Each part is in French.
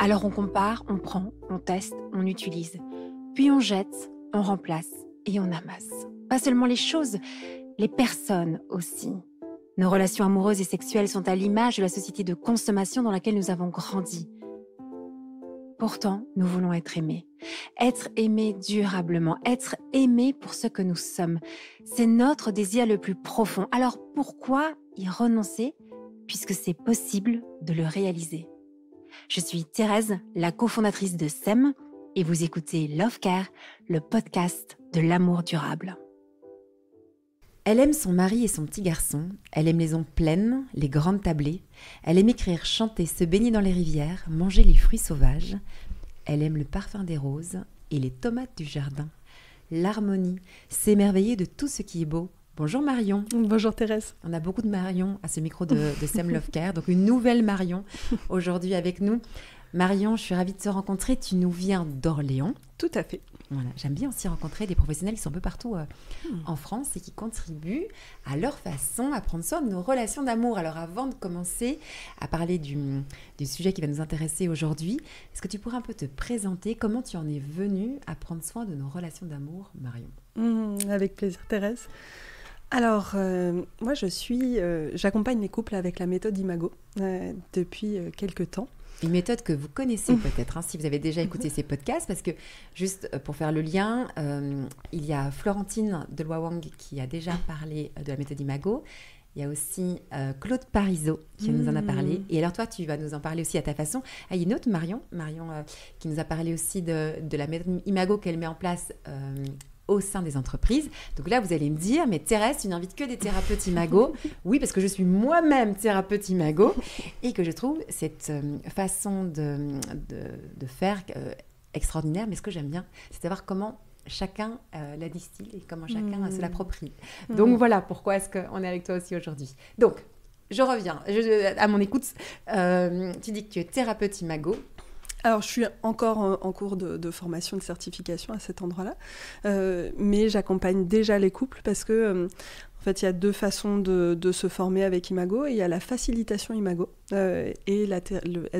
Alors on compare, on prend, on teste, on utilise. Puis on jette, on remplace et on amasse. Pas seulement les choses, les personnes aussi. Nos relations amoureuses et sexuelles sont à l'image de la société de consommation dans laquelle nous avons grandi. Pourtant, nous voulons être aimés. Être aimés durablement, être aimés pour ce que nous sommes. C'est notre désir le plus profond. Alors pourquoi y renoncer puisque c'est possible de le réaliser? Je suis Thérèse, la cofondatrice de SEM, et vous écoutez Love Care, le podcast de l'amour durable. Elle aime son mari et son petit garçon, elle aime les ondes pleines, les grandes tablées, elle aime écrire, chanter, se baigner dans les rivières, manger les fruits sauvages, elle aime le parfum des roses et les tomates du jardin. L'harmonie, s'émerveiller de tout ce qui est beau. Bonjour Marion. Bonjour Thérèse. On a beaucoup de Marion à ce micro de SEM Love Care, donc une nouvelle Marion aujourd'hui avec nous. Marion, je suis ravie de te rencontrer, tu nous viens d'Orléans. Tout à fait. Voilà, j'aime bien aussi rencontrer des professionnels qui sont un peu partout en France et qui contribuent à leur façon à prendre soin de nos relations d'amour. Alors avant de commencer à parler du sujet qui va nous intéresser aujourd'hui, est-ce que tu pourrais un peu te présenter? Comment tu en es venue à prendre soin de nos relations d'amour, Marion? Avec plaisir Thérèse. Alors, moi j'accompagne les couples avec la méthode Imago depuis quelques temps. Une méthode que vous connaissez peut-être, si vous avez déjà écouté ces podcasts, parce que juste pour faire le lien, il y a Florentine Deloy-Wang qui a déjà parlé de la méthode Imago. Il y a aussi Claude Parisot qui nous en a parlé. Et alors toi, tu vas nous en parler aussi à ta façon. Ah, il y a une autre Marion qui nous a parlé aussi de la méthode Imago qu'elle met en place au sein des entreprises. Donc là, vous allez me dire, mais Thérèse, tu n'invites que des thérapeutes Imago. Oui, parce que je suis moi-même thérapeute Imago et que je trouve cette façon de faire extraordinaire. Mais ce que j'aime bien, c'est de savoir comment chacun la distille et comment chacun se l'approprie. Donc voilà pourquoi est-ce qu'on est avec toi aussi aujourd'hui. Donc, je reviens à mon écoute. Tu dis que tu es thérapeute Imago. Alors, je suis encore en cours de formation, de certification à cet endroit-là, mais j'accompagne déjà les couples parce que, en fait, il y a deux façons de se former avec Imago. Il y a la facilitation Imago et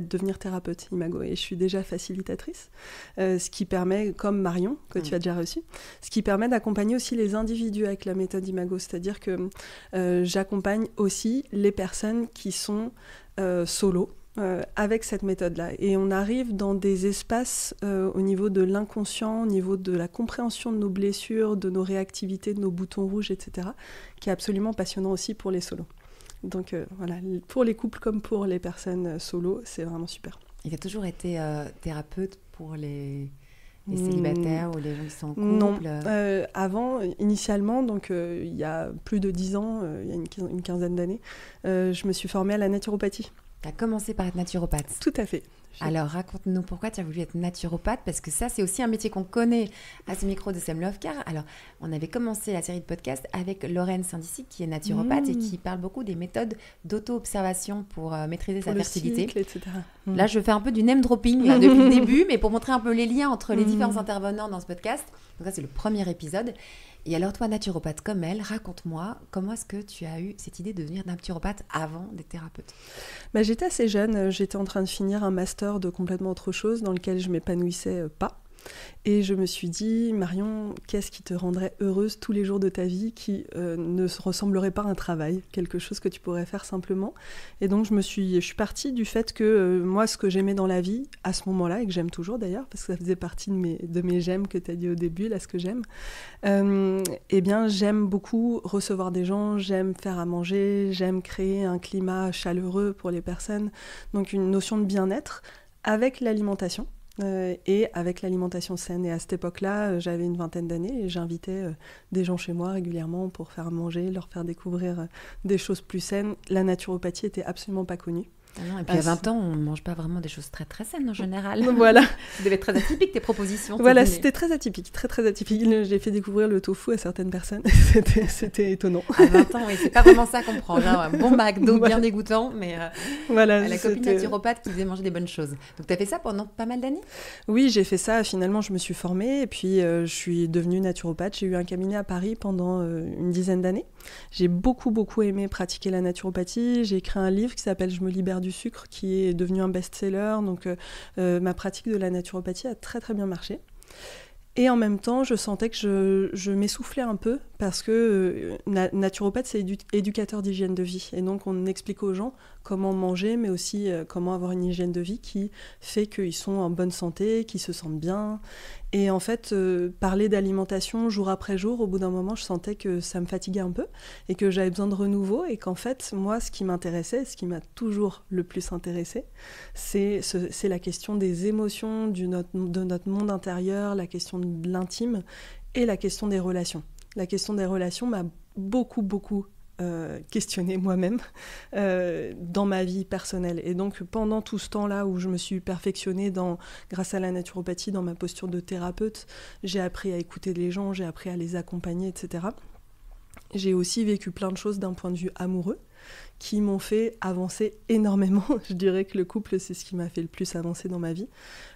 devenir thérapeute Imago. Et je suis déjà facilitatrice, ce qui permet, comme Marion, que tu as déjà reçu, ce qui permet d'accompagner aussi les individus avec la méthode Imago. C'est-à-dire que j'accompagne aussi les personnes qui sont solo, avec cette méthode-là. Et on arrive dans des espaces au niveau de l'inconscient, au niveau de la compréhension de nos blessures, de nos réactivités, de nos boutons rouges, etc., qui est absolument passionnant aussi pour les solos. Donc voilà, pour les couples comme pour les personnes solo, c'est vraiment super. Il a toujours été thérapeute pour les célibataires ou les gens qui sont en couple? Non, avant, initialement, donc il y a plus de 10 ans, il y a une quinzaine d'années, je me suis formée à la naturopathie. Tu as commencé par être naturopathe. Tout à fait. Alors, raconte-nous pourquoi tu as voulu être naturopathe, parce que ça, c'est aussi un métier qu'on connaît à ce micro de SEM Love Care. Alors, on avait commencé la série de podcasts avec Lorraine Saint-Dicy, qui est naturopathe et qui parle beaucoup des méthodes d'auto-observation pour maîtriser sa fertilité. Cycle, etc. Là, je fais un peu du name dropping depuis le début, mais pour montrer un peu les liens entre les différents intervenants dans ce podcast. Donc ça, c'est le premier épisode. Et alors, toi, naturopathe comme elle, raconte-moi, comment est-ce que tu as eu cette idée de devenir naturopathe avant d'être thérapeute? J'étais assez jeune, j'étais en train de finir un master de complètement autre chose dans lequel je m'épanouissais pas. Et je me suis dit, Marion, qu'est-ce qui te rendrait heureuse tous les jours de ta vie qui ne ressemblerait pas à un travail, quelque chose que tu pourrais faire simplement. Et donc je suis partie du fait que moi, ce que j'aimais dans la vie, à ce moment-là, et que j'aime toujours d'ailleurs, parce que ça faisait partie de mes j'aime que tu as dit au début, là, ce que j'aime, eh bien, j'aime beaucoup recevoir des gens, j'aime faire à manger, j'aime créer un climat chaleureux pour les personnes, donc une notion de bien-être avec l'alimentation. Et avec l'alimentation saine. Et à cette époque-là, j'avais une vingtaine d'années et j'invitais des gens chez moi régulièrement pour faire manger, leur faire découvrir des choses plus saines. La naturopathie était absolument pas connue. Ah non, et puis à 20 ans, on ne mange pas vraiment des choses très très saines en général. Voilà. Ça devait être très atypique tes propositions. Voilà, c'était très atypique, très très atypique. J'ai fait découvrir le tofu à certaines personnes. C'était étonnant. À 20 ans, oui, c'est pas vraiment ça qu'on prend. Là, un bon McDo bien dégoûtant, mais voilà, la copine naturopathe qui faisait manger des bonnes choses. Donc tu as fait ça pendant pas mal d'années? Oui, j'ai fait ça. Finalement, je me suis formée et puis je suis devenue naturopathe. J'ai eu un cabinet à Paris pendant une dizaine d'années. J'ai beaucoup aimé pratiquer la naturopathie. J'ai écrit un livre qui s'appelle « Je me libère du sucre » qui est devenu un best-seller. Donc ma pratique de la naturopathie a très très bien marché. Et en même temps, je sentais que je m'essoufflais un peu parce que naturopathe, c'est éducateur d'hygiène de vie. Et donc, on explique aux gens comment manger, mais aussi comment avoir une hygiène de vie qui fait qu'ils sont en bonne santé, qu'ils se sentent bien. Et en fait, parler d'alimentation jour après jour, au bout d'un moment, je sentais que ça me fatiguait un peu et que j'avais besoin de renouveau. Et qu'en fait, moi, ce qui m'intéressait, ce qui m'a toujours le plus intéressé, c'est la question des émotions, de notre monde intérieur, la question de l'intime et la question des relations. La question des relations m'a beaucoup questionner moi-même dans ma vie personnelle. Et donc, pendant tout ce temps-là où je me suis perfectionnée grâce à la naturopathie, dans ma posture de thérapeute, j'ai appris à écouter les gens, j'ai appris à les accompagner, etc. J'ai aussi vécu plein de choses d'un point de vue amoureux qui m'ont fait avancer énormément. Je dirais que le couple, c'est ce qui m'a fait le plus avancer dans ma vie.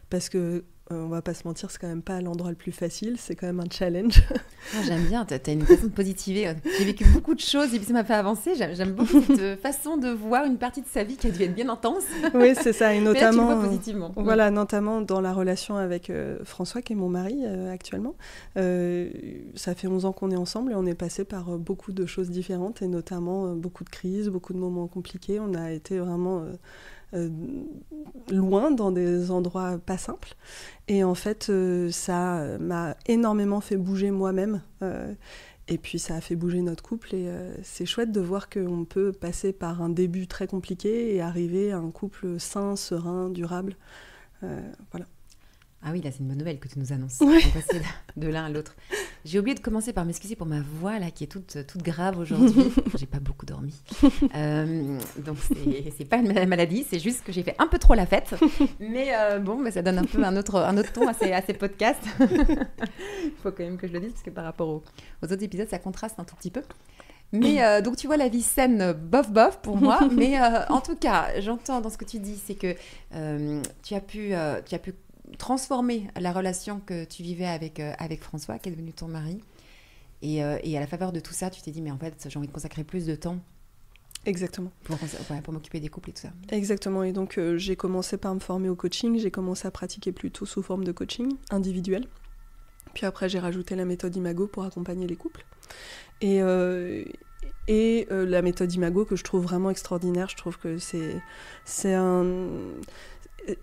Parce que on va pas se mentir, c'est quand même pas l'endroit le plus facile, c'est quand même un challenge. J'aime bien, tu as une façon de positiver. J'ai vécu beaucoup de choses et puis ça m'a fait avancer. J'aime beaucoup cette façon de voir une partie de sa vie qui a dû être bien intense. Oui, c'est ça, et notamment, mais là, tu le vois positivement. Voilà, notamment dans la relation avec François, qui est mon mari actuellement. Ça fait 11 ans qu'on est ensemble et on est passé par beaucoup de choses différentes et notamment beaucoup de crises, beaucoup de moments compliqués. On a été vraiment... loin, dans des endroits pas simples. Et en fait, ça m'a énormément fait bouger moi-même. Et puis, ça a fait bouger notre couple. Et c'est chouette de voir qu'on peut passer par un début très compliqué et arriver à un couple sain, serein, durable. Voilà. Ah oui, là, c'est une bonne nouvelle que tu nous annonces. Ouais. On va passer de l'un à l'autre. J'ai oublié de commencer par m'excuser pour ma voix, là, qui est toute grave aujourd'hui. J'ai pas beaucoup dormi. Donc, c'est pas une maladie, c'est juste que j'ai fait un peu trop la fête. Mais bon, ça donne un peu un autre ton à ces podcasts. Il faut quand même que je le dise, parce que par rapport aux autres épisodes, ça contraste un tout petit peu. Mais donc, tu vois, la vie saine, bof pour moi. Mais en tout cas, j'entends dans ce que tu dis, c'est que tu as pu transformer la relation que tu vivais avec François, qui est devenu ton mari. Et à la faveur de tout ça, tu t'es dit, mais en fait, j'ai envie de consacrer plus de temps. Exactement. Pour m'occuper des couples et tout ça. Exactement. Et donc, j'ai commencé par me former au coaching. J'ai commencé à pratiquer plutôt sous forme de coaching individuel. Puis après, j'ai rajouté la méthode Imago pour accompagner les couples. Et la méthode Imago, que je trouve vraiment extraordinaire. Je trouve que c'est un...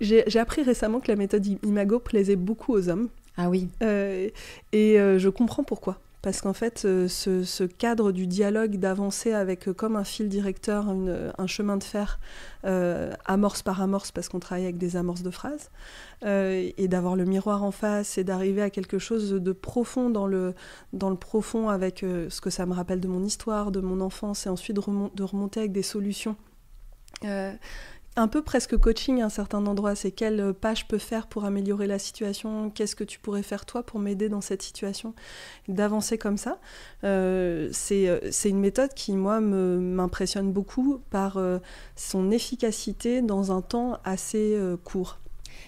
J'ai appris récemment que la méthode Imago plaisait beaucoup aux hommes. Ah oui. Je comprends pourquoi. Parce qu'en fait, ce cadre du dialogue, d'avancer avec comme un fil directeur, un chemin de fer, amorce par amorce, parce qu'on travaille avec des amorces de phrases, et d'avoir le miroir en face, et d'arriver à quelque chose de profond dans le profond avec ce que ça me rappelle de mon histoire, de mon enfance, et ensuite de remonter avec des solutions. Un peu presque coaching à un certain endroit, c'est quel pas je peux faire pour améliorer la situation, qu'est-ce que tu pourrais faire toi pour m'aider dans cette situation, d'avancer comme ça. C'est une méthode qui, moi, m'impressionne beaucoup par son efficacité dans un temps assez court.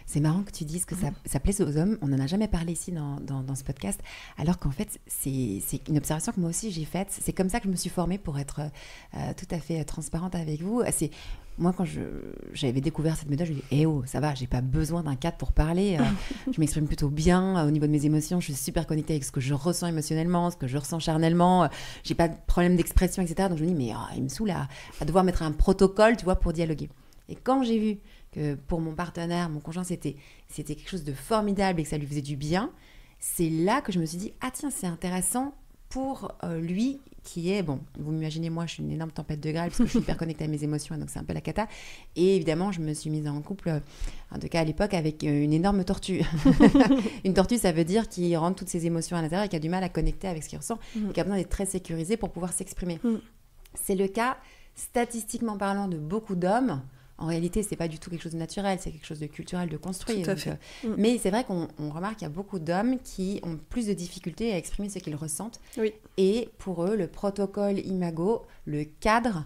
C'est marrant que tu dises que ça plaise aux hommes. On n'en a jamais parlé ici dans ce podcast, alors qu'en fait, c'est une observation que moi aussi j'ai faite. C'est comme ça que je me suis formée pour être tout à fait transparente avec vous. Moi, quand j'avais découvert cette méthode, je me dis « Eh oh, ça va, j'ai pas besoin d'un cadre pour parler. Je m'exprime plutôt bien au niveau de mes émotions. Je suis super connectée avec ce que je ressens émotionnellement, ce que je ressens charnellement. J'ai pas de problème d'expression, etc. » Donc, je me dis « Mais il me saoule à devoir mettre un protocole, tu vois, pour dialoguer. » Et quand j'ai vu que pour mon partenaire, mon conjoint, c'était quelque chose de formidable et que ça lui faisait du bien, c'est là que je me suis dit « Ah tiens, c'est intéressant pour lui qui est, bon, vous m'imaginez, moi, je suis une énorme tempête de Graal parce que je suis hyper connectée à mes émotions, donc c'est un peu la cata. Et évidemment, je me suis mise en couple, en tout cas à l'époque, avec une énorme tortue. Une tortue, ça veut dire qui rentre toutes ses émotions à l'intérieur et qui a du mal à connecter avec ce qu'il ressent et qui a besoin d'être très sécurisé pour pouvoir s'exprimer. C'est le cas, statistiquement parlant, de beaucoup d'hommes. En réalité, c'est pas du tout quelque chose de naturel, c'est quelque chose de culturel, de construit. Tout à fait. Mais c'est vrai qu'on remarque qu'il y a beaucoup d'hommes qui ont plus de difficultés à exprimer ce qu'ils ressentent. Oui. Et pour eux, le protocole Imago, le cadre,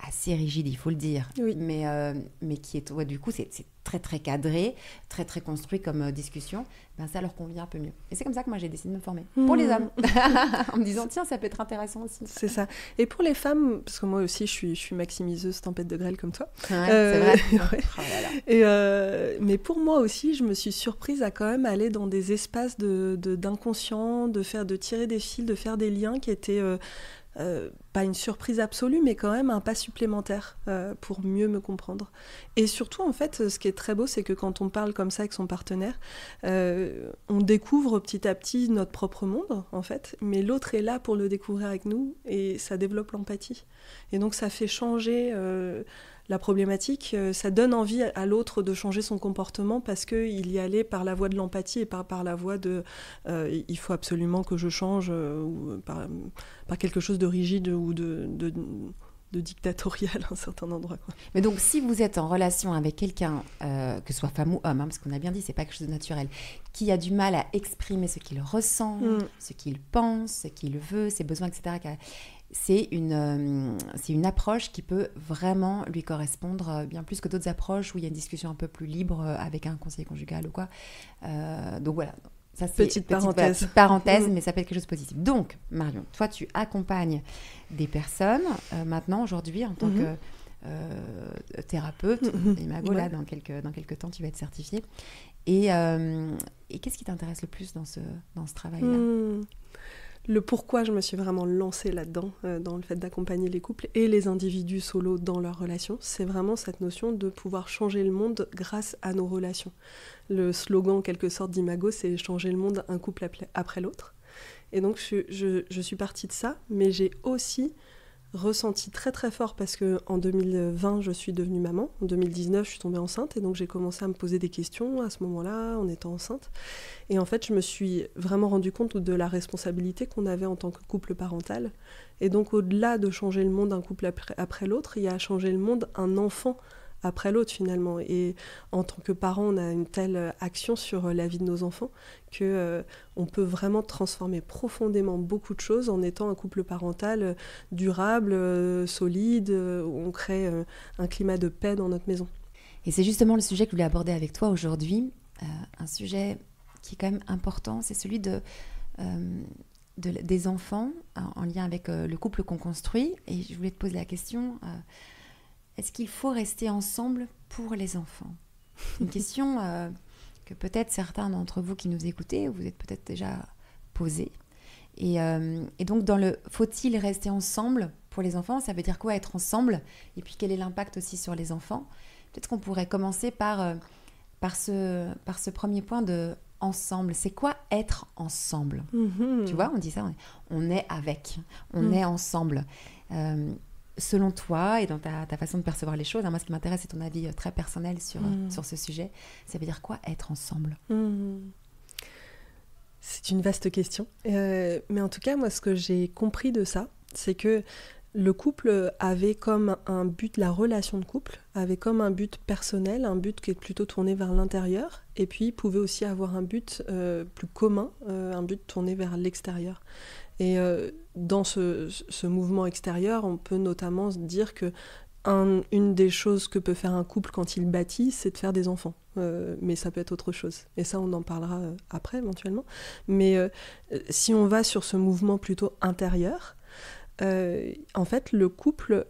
assez rigide, il faut le dire, Oui. mais qui est, ouais, du coup, c'est très, très cadré, très, très construit comme discussion, ben, ça leur convient un peu mieux. Et c'est comme ça que moi, j'ai décidé de me former. Pour les hommes. En me disant, tiens, ça peut être intéressant aussi. C'est ça. Et pour les femmes, parce que moi aussi, je suis maximiseuse tempête de grêle comme toi. Ouais, c'est vrai. Ouais. Oh là là. Mais pour moi aussi, je me suis surprise à quand même aller dans des espaces d'inconscient, de tirer des fils, de faire des liens qui étaient pas une surprise absolue, mais quand même un pas supplémentaire pour mieux me comprendre. Et surtout, en fait, ce qui est très beau, c'est que quand on parle comme ça avec son partenaire, on découvre petit à petit notre propre monde, en fait, mais l'autre est là pour le découvrir avec nous, et ça développe l'empathie. Et donc, ça fait changer la problématique, ça donne envie à l'autre de changer son comportement parce qu'il y allait par la voie de l'empathie et pas par la voie de il faut absolument que je change ou par quelque chose de rigide ou de dictatorial à un certain endroit, quoi. Mais donc, si vous êtes en relation avec quelqu'un, que ce soit femme ou homme, hein, parce qu'on a bien dit, c'est pas quelque chose de naturel, qui a du mal à exprimer ce qu'il ressent, ce qu'il pense, ce qu'il veut, ses besoins, etc., c'est une approche qui peut vraiment lui correspondre bien plus que d'autres approches où il y a une discussion un peu plus libre avec un conseiller conjugal ou quoi. Donc voilà. Ça, c'est petite parenthèse, mais ça peut être quelque chose de positif. Donc, Marion, toi, tu accompagnes des personnes maintenant, aujourd'hui, en tant que thérapeute. Imago, là, dans quelques temps, tu vas être certifiée. Et qu'est-ce qui t'intéresse le plus dans ce travail-là ? Le pourquoi je me suis vraiment lancée là-dedans, dans le fait d'accompagner les couples et les individus solos dans leurs relations, c'est vraiment cette notion de pouvoir changer le monde grâce à nos relations. Le slogan, en quelque sorte, d'Imago, c'est « changer le monde un couple après l'autre ». Et donc, je suis partie de ça, mais j'ai aussi ressenti très très fort parce qu'en 2020, je suis devenue maman. En 2019, je suis tombée enceinte et donc j'ai commencé à me poser des questions à ce moment-là, en étant enceinte. Et en fait, je me suis vraiment rendu compte de la responsabilité qu'on avait en tant que couple parental. Et donc, au-delà de changer le monde un couple après l'autre, il y a changer le monde un enfant après l'autre finalement. Et en tant que parent, on a une telle action sur la vie de nos enfants que on peut vraiment transformer profondément beaucoup de choses en étant un couple parental durable, solide, où on crée un climat de paix dans notre maison. Et c'est justement le sujet que je voulais aborder avec toi aujourd'hui, un sujet qui est quand même important, c'est celui des enfants en lien avec le couple qu'on construit. Et je voulais te poser la question... est-ce qu'il faut rester ensemble pour les enfants ? Une question que peut-être certains d'entre vous qui nous écoutez, vous êtes peut-être déjà posée. Et donc, dans le « faut-il rester ensemble pour les enfants ?» ça veut dire quoi être ensemble ? Et puis, quel est l'impact aussi sur les enfants ? Peut-être qu'on pourrait commencer par ce premier point de « ensemble ». C'est quoi être ensemble ? Tu vois, on dit ça, on est avec, on est ensemble. Selon toi et dans ta façon de percevoir les choses, moi ce qui m'intéresse c'est ton avis très personnel sur ce sujet, ça veut dire quoi être ensemble ? C'est une vaste question, mais en tout cas moi ce que j'ai compris de ça, c'est que le couple avait comme un but, la relation de couple avait comme un but personnel, un but qui est plutôt tourné vers l'intérieur, et puis pouvait aussi avoir un but plus commun, un but tourné vers l'extérieur. Et dans ce mouvement extérieur, on peut notamment se dire que une des choses que peut faire un couple quand il bâtit, c'est de faire des enfants. Mais ça peut être autre chose. Et ça, on en parlera après, éventuellement. Mais si on va sur ce mouvement plutôt intérieur, en fait, le couple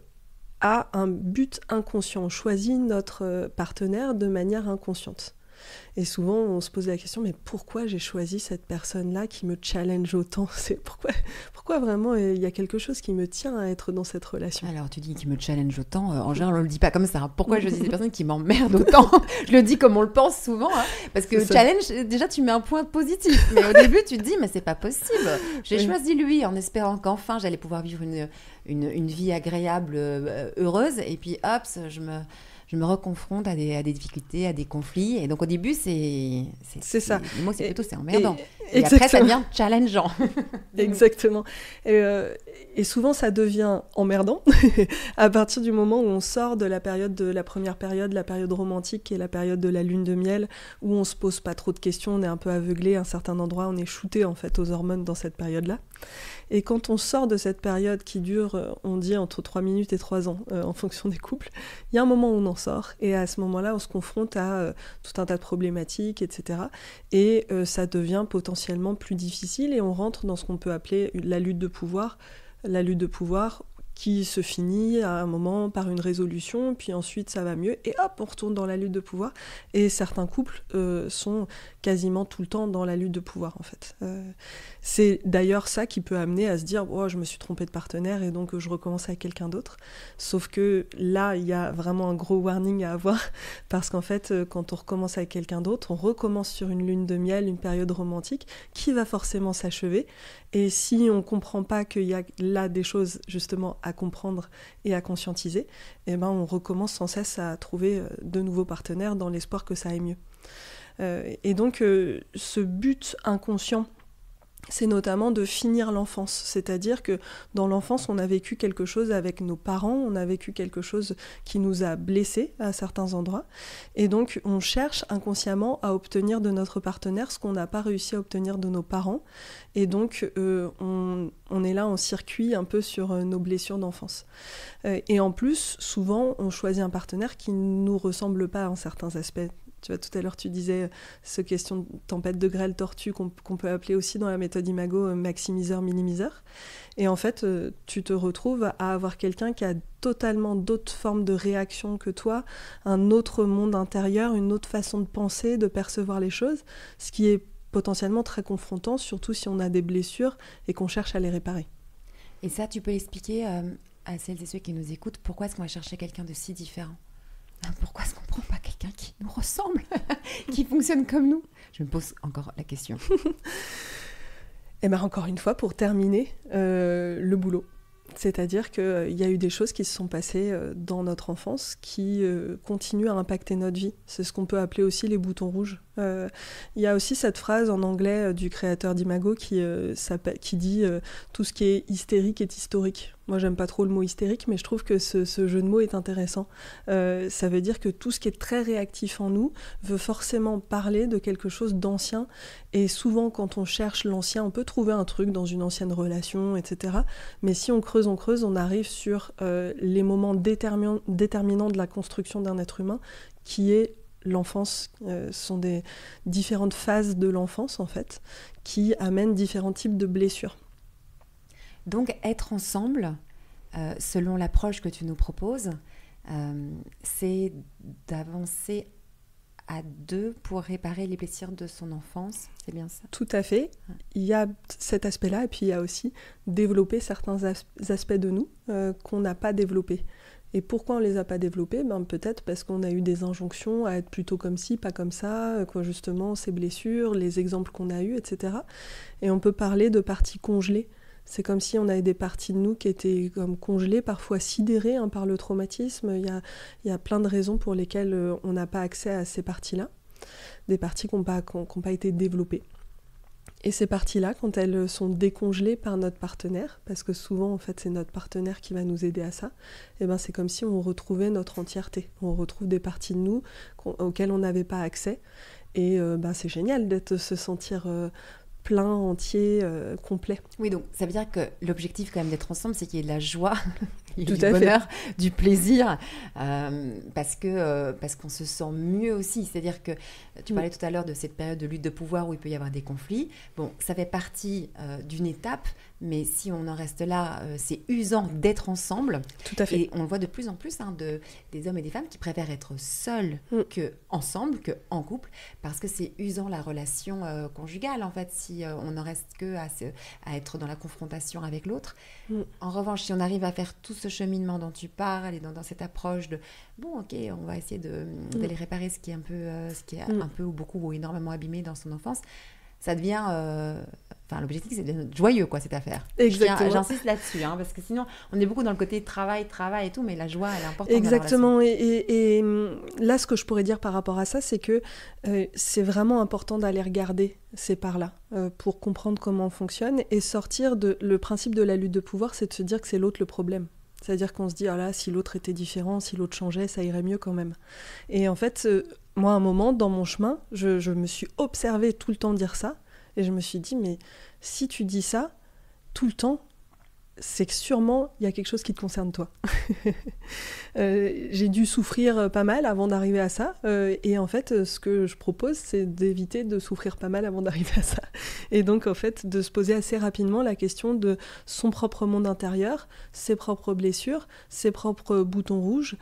a un but inconscient. On choisit notre partenaire de manière inconsciente. Et souvent, on se pose la question, mais pourquoi j'ai choisi cette personne-là qui me challenge autant ? Pourquoi vraiment il y a quelque chose qui me tient à être dans cette relation ? Alors, tu dis qui me challenge autant. En général, on ne le dit pas comme ça. Pourquoi je dis des personnes qui m'emmerdent autant ? Je le dis comme on le pense souvent. Parce que challenge, déjà, tu mets un point positif. Mais au début, tu te dis, mais c'est pas possible. J'ai choisi lui en espérant qu'enfin, j'allais pouvoir vivre une vie agréable, heureuse. Et puis, hop, je me reconfronte à des difficultés, à des conflits. Et donc, au début, c'est ça. Le mot, c'est emmerdant. Et après, ça devient challengeant. Exactement. Et souvent, ça devient emmerdant à partir du moment où on sort de la première période, la période romantique, qui est la période de la lune de miel, où on se pose pas trop de questions, on est un peu aveuglé à un certain endroit, on est shooté, en fait, aux hormones dans cette période-là. Et quand on sort de cette période qui dure, on dit entre 3 minutes et 3 ans, en fonction des couples, il y a un moment où on en sort, et à ce moment-là, on se confronte à tout un tas de problématiques, etc. Et ça devient potentiellement plus difficile, et on rentre dans ce qu'on peut appeler la lutte de pouvoir qui se finit à un moment par une résolution, puis ensuite ça va mieux, et hop, on retourne dans la lutte de pouvoir. Et certains couples sont quasiment tout le temps dans la lutte de pouvoir, en fait. C'est d'ailleurs ça qui peut amener à se dire « Oh, je me suis trompée de partenaire et donc je recommence avec quelqu'un d'autre ». Sauf que là, il y a vraiment un gros warning à avoir, parce qu'en fait, quand on recommence avec quelqu'un d'autre, on recommence sur une lune de miel, une période romantique, qui va forcément s'achever. Et si on ne comprend pas qu'il y a là des choses, justement, à comprendre et à conscientiser, eh ben, on recommence sans cesse à trouver de nouveaux partenaires dans l'espoir que ça aille mieux. Et donc, ce but inconscient, c'est notamment de finir l'enfance. C'est-à-dire que dans l'enfance, on a vécu quelque chose avec nos parents, on a vécu quelque chose qui nous a blessés à certains endroits. Et donc, on cherche inconsciemment à obtenir de notre partenaire ce qu'on n'a pas réussi à obtenir de nos parents. Et donc, on est là en circuit un peu sur nos blessures d'enfance. Et en plus, souvent, on choisit un partenaire qui ne nous ressemble pas en certains aspects. Tu vois, tout à l'heure, tu disais ce question de tempête de grêle tortue qu'on peut appeler aussi dans la méthode Imago maximiseur-minimiseur. Et en fait, tu te retrouves à avoir quelqu'un qui a totalement d'autres formes de réactions que toi, un autre monde intérieur, une autre façon de penser, de percevoir les choses, ce qui est potentiellement très confrontant, surtout si on a des blessures et qu'on cherche à les réparer. Et ça, tu peux expliquer à celles et ceux qui nous écoutent, pourquoi est-ce qu'on va chercher quelqu'un de si différent ? Pourquoi est-ce qu'on ne prend pas quelqu'un qui nous ressemble, qui fonctionne comme nous ? Je me pose encore la question. Et bien encore une fois, pour terminer, le boulot. C'est-à-dire qu'il y a eu des choses qui se sont passées dans notre enfance qui continuent à impacter notre vie. C'est ce qu'on peut appeler aussi les boutons rouges. Il y a aussi cette phrase en anglais du créateur d'Imago qui dit « tout ce qui est hystérique est historique ». Moi, j'aime pas trop le mot hystérique, mais je trouve que ce jeu de mots est intéressant. Ça veut dire que tout ce qui est très réactif en nous veut forcément parler de quelque chose d'ancien. Et souvent, quand on cherche l'ancien, on peut trouver un truc dans une ancienne relation, etc. Mais si on creuse, on arrive sur les moments déterminants de la construction d'un être humain, qui est l'enfance. Sont des différentes phases de l'enfance, en fait, qui amènent différents types de blessures. Donc, être ensemble, selon l'approche que tu nous proposes, c'est d'avancer à deux pour réparer les blessures de son enfance, c'est bien ça ? Tout à fait. Il y a cet aspect-là, et puis il y a aussi développer certains aspects de nous qu'on n'a pas développés. Et pourquoi on ne les a pas développés ? Peut-être parce qu'on a eu des injonctions à être plutôt comme ci, pas comme ça, justement, ces blessures, les exemples qu'on a eus, etc. Et on peut parler de parties congelées. C'est comme si on avait des parties de nous qui étaient comme congelées, parfois sidérées par le traumatisme. Il y a plein de raisons pour lesquelles on n'a pas accès à ces parties-là, des parties qui n'ont pas été développées. Et ces parties-là, quand elles sont décongelées par notre partenaire, parce que souvent, en fait, c'est notre partenaire qui va nous aider à ça, et c'est comme si on retrouvait notre entièreté. On retrouve des parties de nous auxquelles on n'avait pas accès. Et c'est génial de se sentir plein, entier, complet. Oui, donc ça veut dire que l'objectif quand même d'être ensemble, c'est qu'il y ait de la joie, du bonheur, du plaisir, parce qu'on se sent mieux aussi. C'est-à-dire que tu parlais tout à l'heure de cette période de lutte de pouvoir où il peut y avoir des conflits. Bon, ça fait partie d'une étape, mais si on en reste là, c'est usant d'être ensemble. Tout à fait. Et on le voit de plus en plus des hommes et des femmes qui préfèrent être seuls qu'ensemble, qu'en couple, parce que c'est usant la relation conjugale, en fait, si on n'en reste que à être dans la confrontation avec l'autre. En revanche, si on arrive à faire tout ce cheminement dont tu parles et dans cette approche de bon, ok, on va essayer d'aller réparer ce qui est un peu ou beaucoup ou énormément abîmé dans son enfance, ça devient l'objectif, c'est de joyeux, cette affaire. Exactement. J'insiste là-dessus, parce que sinon, on est beaucoup dans le côté travail et tout, mais la joie, elle est importante. Exactement. Et là, ce que je pourrais dire par rapport à ça, c'est que c'est vraiment important d'aller regarder ces parts-là pour comprendre comment on fonctionne et sortir le principe de la lutte de pouvoir, c'est de se dire que c'est l'autre le problème. C'est-à-dire qu'on se dit, si l'autre était différent, si l'autre changeait, ça irait mieux quand même. Et en fait, moi, à un moment, dans mon chemin, je me suis observée tout le temps dire ça, et je me suis dit, mais si tu dis ça, tout le temps, c'est que sûrement, il y a quelque chose qui te concerne toi. J'ai dû souffrir pas mal avant d'arriver à ça. Et en fait, ce que je propose, c'est d'éviter de souffrir pas mal avant d'arriver à ça. Et donc, en fait, de se poser assez rapidement la question de son propre monde intérieur, ses propres blessures, ses propres boutons rouges,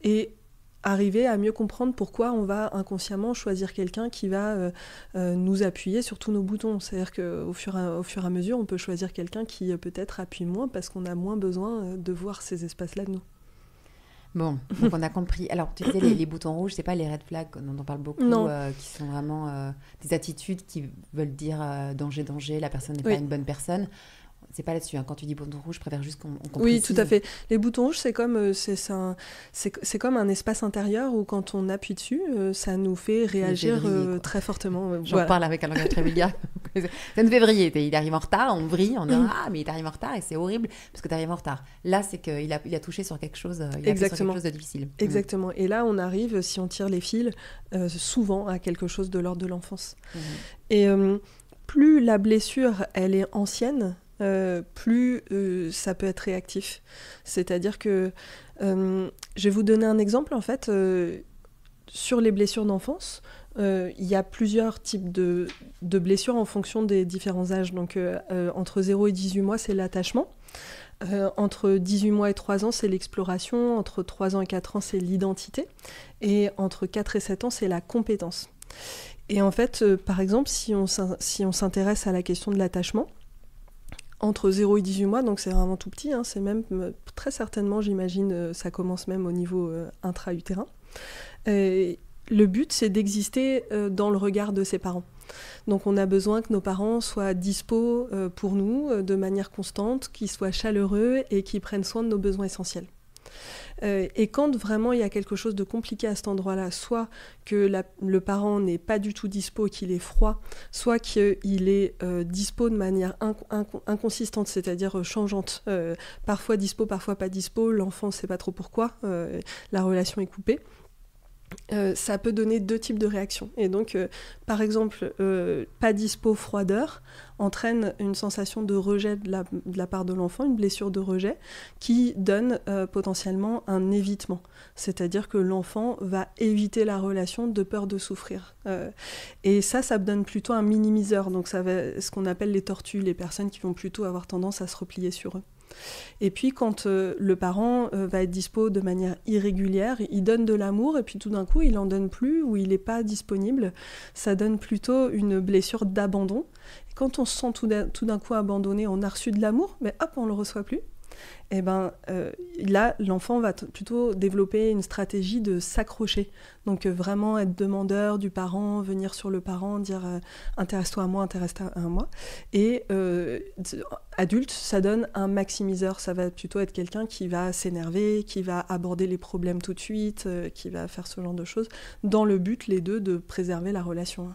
et arriver à mieux comprendre pourquoi on va inconsciemment choisir quelqu'un qui va nous appuyer sur tous nos boutons. C'est-à-dire qu'au fur et à mesure, on peut choisir quelqu'un qui peut-être appuie moins parce qu'on a moins besoin de voir ces espaces-là de nous. Bon, donc on a compris. Alors, tu disais, les boutons rouges, c'est pas les red flags dont on parle beaucoup, qui sont vraiment des attitudes qui veulent dire danger, la personne n'est pas une bonne personne. C'est pas là-dessus. Hein. Quand tu dis bouton rouge, je préfère juste qu'on précise. Oui, tout à fait. Les boutons rouges, c'est comme un espace intérieur où quand on appuie dessus, ça nous fait réagir très fortement. J'en parle avec un langage très vulgaire. Ça nous fait vriller. Il arrive en retard, on vrille, on dit mais il arrive en retard et c'est horrible parce que tu arrives en retard. Là, c'est qu'il a touché sur quelque chose, sur quelque chose de difficile. Exactement. Et là, on arrive, si on tire les fils, souvent à quelque chose de l'ordre de l'enfance. Et plus la blessure, elle est ancienne, plus ça peut être réactif. C'est-à-dire que, je vais vous donner un exemple, en fait, sur les blessures d'enfance, il y a plusieurs types de blessures en fonction des différents âges. Donc, entre 0 et 18 mois, c'est l'attachement. Entre 18 mois et 3 ans, c'est l'exploration. Entre 3 ans et 4 ans, c'est l'identité. Et entre 4 et 7 ans, c'est la compétence. Et en fait, par exemple, si on s'intéresse à la question de l'attachement, entre 0 et 18 mois, donc c'est vraiment tout petit, hein, c'est même très certainement, j'imagine, ça commence même au niveau intra-utérin. Le but, c'est d'exister dans le regard de ses parents. Donc on a besoin que nos parents soient dispo pour nous de manière constante, qu'ils soient chaleureux et qu'ils prennent soin de nos besoins essentiels. Et quand vraiment il y a quelque chose de compliqué à cet endroit-là, soit que le parent n'est pas du tout dispo, qu'il est froid, soit qu'il est dispo de manière inconsistante, c'est-à-dire changeante, parfois dispo, parfois pas dispo, l'enfant ne sait pas trop pourquoi, la relation est coupée. Ça peut donner deux types de réactions. Et donc, par exemple, pas dispo, froideur, entraîne une sensation de rejet de la part de l'enfant, une blessure de rejet, qui donne potentiellement un évitement. C'est-à-dire que l'enfant va éviter la relation de peur de souffrir. Et ça donne plutôt un minimiseur. Donc, ça va, ce qu'on appelle les tortues, les personnes qui vont plutôt avoir tendance à se replier sur eux. Et puis quand le parent va être dispo de manière irrégulière, il donne de l'amour et puis tout d'un coup il en donne plus ou il n'est pas disponible, ça donne plutôt une blessure d'abandon. Et quand on se sent tout d'un coup abandonné, on a reçu de l'amour, mais hop, on ne le reçoit plus. Et ben là, l'enfant va plutôt développer une stratégie de s'accrocher. Donc vraiment être demandeur du parent, venir sur le parent, dire intéresse-toi à moi, intéresse-toi à moi. Et adulte, ça donne un maximiseur. Ça va plutôt être quelqu'un qui va s'énerver, qui va aborder les problèmes tout de suite, qui va faire ce genre de choses, dans le but, les deux, de préserver la relation.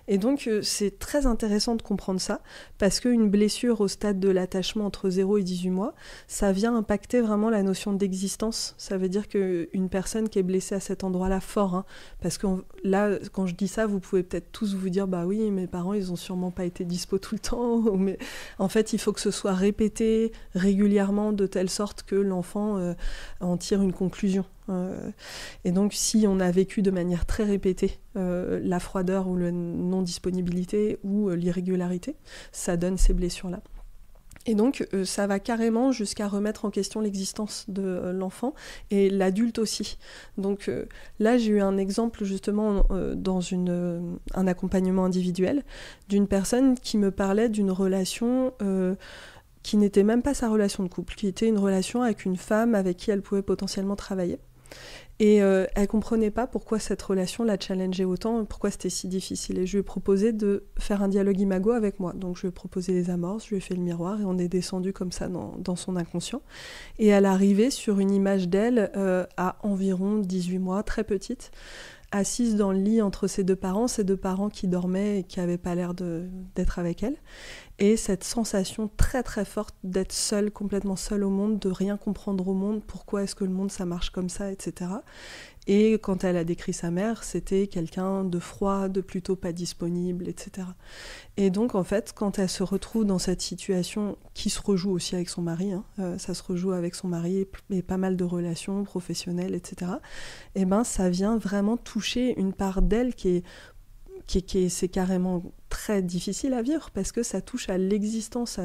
Et donc, c'est très intéressant de comprendre ça, parce qu'une blessure au stade de l'attachement entre 0 et 18 mois, ça vient impacter vraiment la notion d'existence. Ça veut dire qu'une personne qui est blessée à cet endroit-là fort, hein, parce que là, quand je dis ça, vous pouvez peut-être tous vous dire, bah oui, mes parents, ils ont sûrement pas été dispo tout le temps, mais en fait, il faut que ce soit répété régulièrement de telle sorte que l'enfant en tire une conclusion. Et donc, si on a vécu de manière très répétée la froideur ou la non-disponibilité ou l'irrégularité, ça donne ces blessures-là. Et donc, ça va carrément jusqu'à remettre en question l'existence de l'enfant et l'adulte aussi. Donc là, j'ai eu un exemple justement dans un accompagnement individuel d'une personne qui me parlait d'une relation qui n'était même pas sa relation de couple, qui était une relation avec une femme avec qui elle pouvait potentiellement travailler. Et elle comprenait pas pourquoi cette relation la challengeait autant, pourquoi c'était si difficile. Et je lui ai proposé de faire un dialogue imago avec moi. Donc je lui ai proposé les amorces, je lui ai fait le miroir et on est descendu comme ça dans son inconscient. Et elle arrivait sur une image d'elle à environ 18 mois, très petite, assise dans le lit entre ses deux parents qui dormaient et qui n'avaient pas l'air d'être avec elle. et cette sensation très très forte d'être seule, complètement seule au monde, de rien comprendre au monde, pourquoi est-ce que le monde ça marche comme ça, etc. Et quand elle a décrit sa mère, c'était quelqu'un de froid, de plutôt pas disponible, etc. Et donc, en fait, quand elle se retrouve dans cette situation, qui se rejoue aussi avec son mari, ça se rejoue avec son mari et pas mal de relations professionnelles, etc., et ben, ça vient vraiment toucher une part d'elle c'est carrément très difficile à vivre parce que ça touche à l'existence,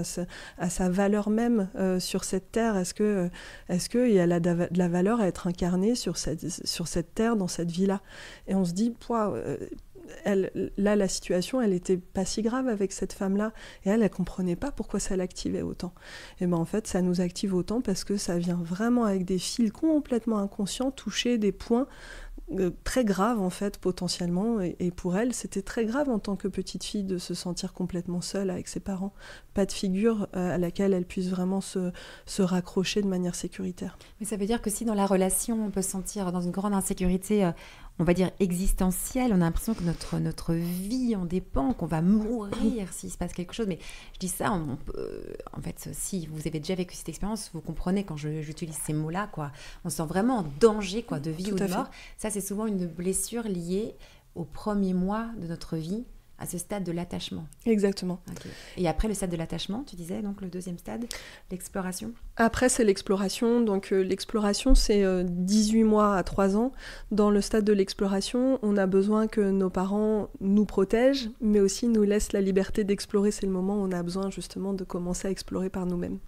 à sa valeur même sur cette terre. Est-ce qu'il y a de la valeur à être incarnée sur cette terre, dans cette vie-là ? Et on se dit, là, la situation, elle n'était pas si grave avec cette femme-là. Et elle comprenait pas pourquoi ça l'activait autant. Et ben en fait, ça nous active autant parce que ça vient vraiment avec des fils complètement inconscients toucher des points très grave en fait potentiellement et pour elle c'était très grave en tant que petite fille de se sentir complètement seule avec ses parents, pas de figure à laquelle elle puisse vraiment se raccrocher de manière sécuritaire. Mais ça veut dire que si dans la relation on peut se sentir dans une grande insécurité on va dire existentielle, on a l'impression que notre vie en dépend, qu'on va mourir s'il se passe quelque chose. Mais je dis ça, en fait, si vous avez déjà vécu cette expérience, vous comprenez quand j'utilise ces mots-là, quoi. On se sent vraiment en danger, quoi, de vie ou de mort. Ça, c'est souvent une blessure liée aux premiers mois de notre vie, à ce stade de l'attachement. Exactement. Okay. Et après le stade de l'attachement, tu disais, donc le deuxième stade, l'exploration. Après, c'est l'exploration. Donc l'exploration, c'est 18 mois à 3 ans. Dans le stade de l'exploration, on a besoin que nos parents nous protègent, mais aussi nous laissent la liberté d'explorer. C'est le moment où on a besoin justement de commencer à explorer par nous-mêmes.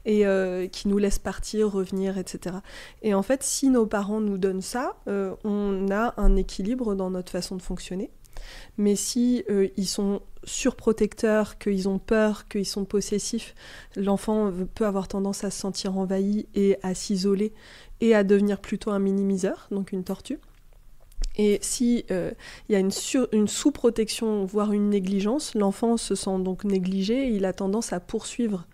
Et qui nous laissent partir, revenir, etc. Et en fait, si nos parents nous donnent ça, on a un équilibre dans notre façon de fonctionner. Mais si ils sont surprotecteurs, qu'ils ont peur, qu'ils sont possessifs, l'enfant peut avoir tendance à se sentir envahi et à s'isoler et à devenir plutôt un minimiseur, donc une tortue. Et si y a une sous-protection, voire une négligence, l'enfant se sent donc négligé et il a tendance à poursuivre.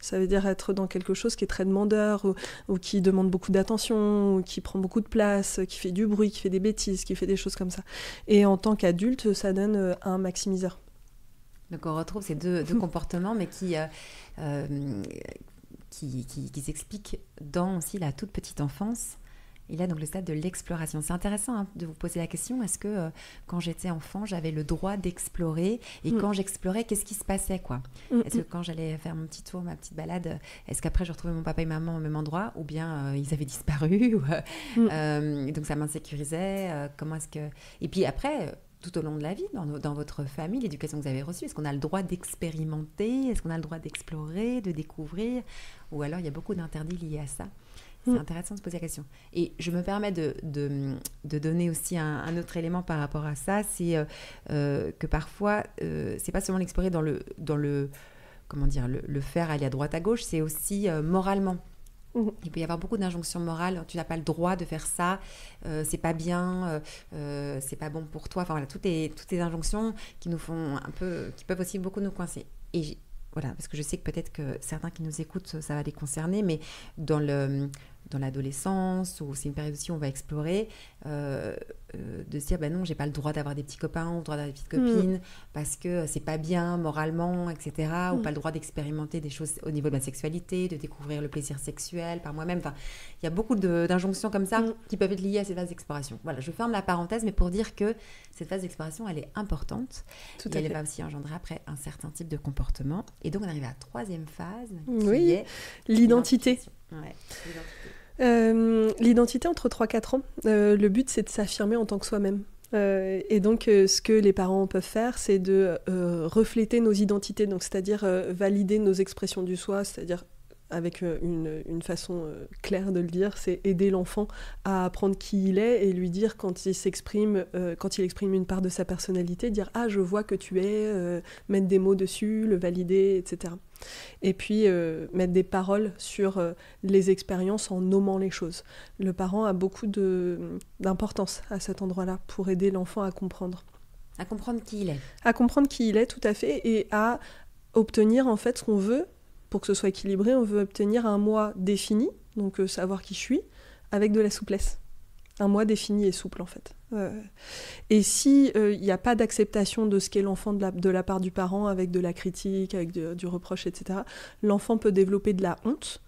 Ça veut dire être dans quelque chose qui est très demandeur, ou qui demande beaucoup d'attention, ou qui prend beaucoup de place, qui fait du bruit, qui fait des bêtises, qui fait des choses comme ça. Et en tant qu'adulte, ça donne un maximiseur. Donc on retrouve ces deux comportements, mais qui s'expliquent dans aussi la toute petite enfance. Et là, donc, le stade de l'exploration. C'est intéressant de vous poser la question, est-ce que quand j'étais enfant, j'avais le droit d'explorer ? Et quand j'explorais, qu'est-ce qui se passait, quoi ? Est-ce que quand j'allais faire mon petit tour, ma petite balade, est-ce qu'après, je retrouvais mon papa et maman au même endroit ? Ou bien ils avaient disparu donc, ça m'insécurisait. Comment est-ce que... Et puis après... tout au long de la vie, dans votre famille, l'éducation que vous avez reçue, est-ce qu'on a le droit d'expérimenter ? Est-ce qu'on a le droit d'explorer, de découvrir ? Ou alors, il y a beaucoup d'interdits liés à ça ? C'est intéressant de se poser la question. Et je me permets de donner aussi un autre élément par rapport à ça, c'est que parfois, c'est pas seulement l'explorer dans le comment dire, le faire aller à droite à gauche, c'est aussi moralement. Il peut y avoir beaucoup d'injonctions morales. Tu n'as pas le droit de faire ça, c'est pas bien, c'est pas bon pour toi. Enfin voilà, toutes les injonctions qui nous font un peu, qui peuvent aussi beaucoup nous coincer. Et voilà, parce que je sais que peut-être que certains qui nous écoutent, ça va les concerner, mais dans l'adolescence, ou c'est une période aussi où on va explorer, de se dire, non, j'ai pas le droit d'avoir des petits copains, ou le droit d'avoir des petites copines, parce que c'est pas bien moralement, etc., ou pas le droit d'expérimenter des choses au niveau de ma sexualité, de découvrir le plaisir sexuel par moi-même. Enfin, il y a beaucoup d'injonctions comme ça qui peuvent être liées à ces phases d'exploration. Voilà, je ferme la parenthèse, mais pour dire que cette phase d'exploration, elle est importante. Et elle va aussi engendrer après un certain type de comportement. Et donc, on arrive à la troisième phase, qui est l'identité. Ouais, l'identité entre 3-4 ans, le but c'est de s'affirmer en tant que soi-même. Et donc ce que les parents peuvent faire, c'est de refléter nos identités, donc c'est-à-dire valider nos expressions du soi, c'est-à-dire avec une façon claire de le dire, c'est aider l'enfant à apprendre qui il est et lui dire quand il exprime une part de sa personnalité, dire « Ah, je vois que tu es », mettre des mots dessus, le valider, etc. Et puis mettre des paroles sur les expériences en nommant les choses. Le parent a beaucoup d'importance à cet endroit-là pour aider l'enfant à comprendre. À comprendre qui il est. À comprendre qui il est, tout à fait, et à obtenir en fait ce qu'on veut. Pour que ce soit équilibré, on veut obtenir un moi défini, donc savoir qui je suis, avec de la souplesse. Un moi défini et souple, en fait. Et si il n'y a pas d'acceptation de ce qu'est l'enfant de la part du parent, avec de la critique, avec du reproche, etc., l'enfant peut développer de la honte.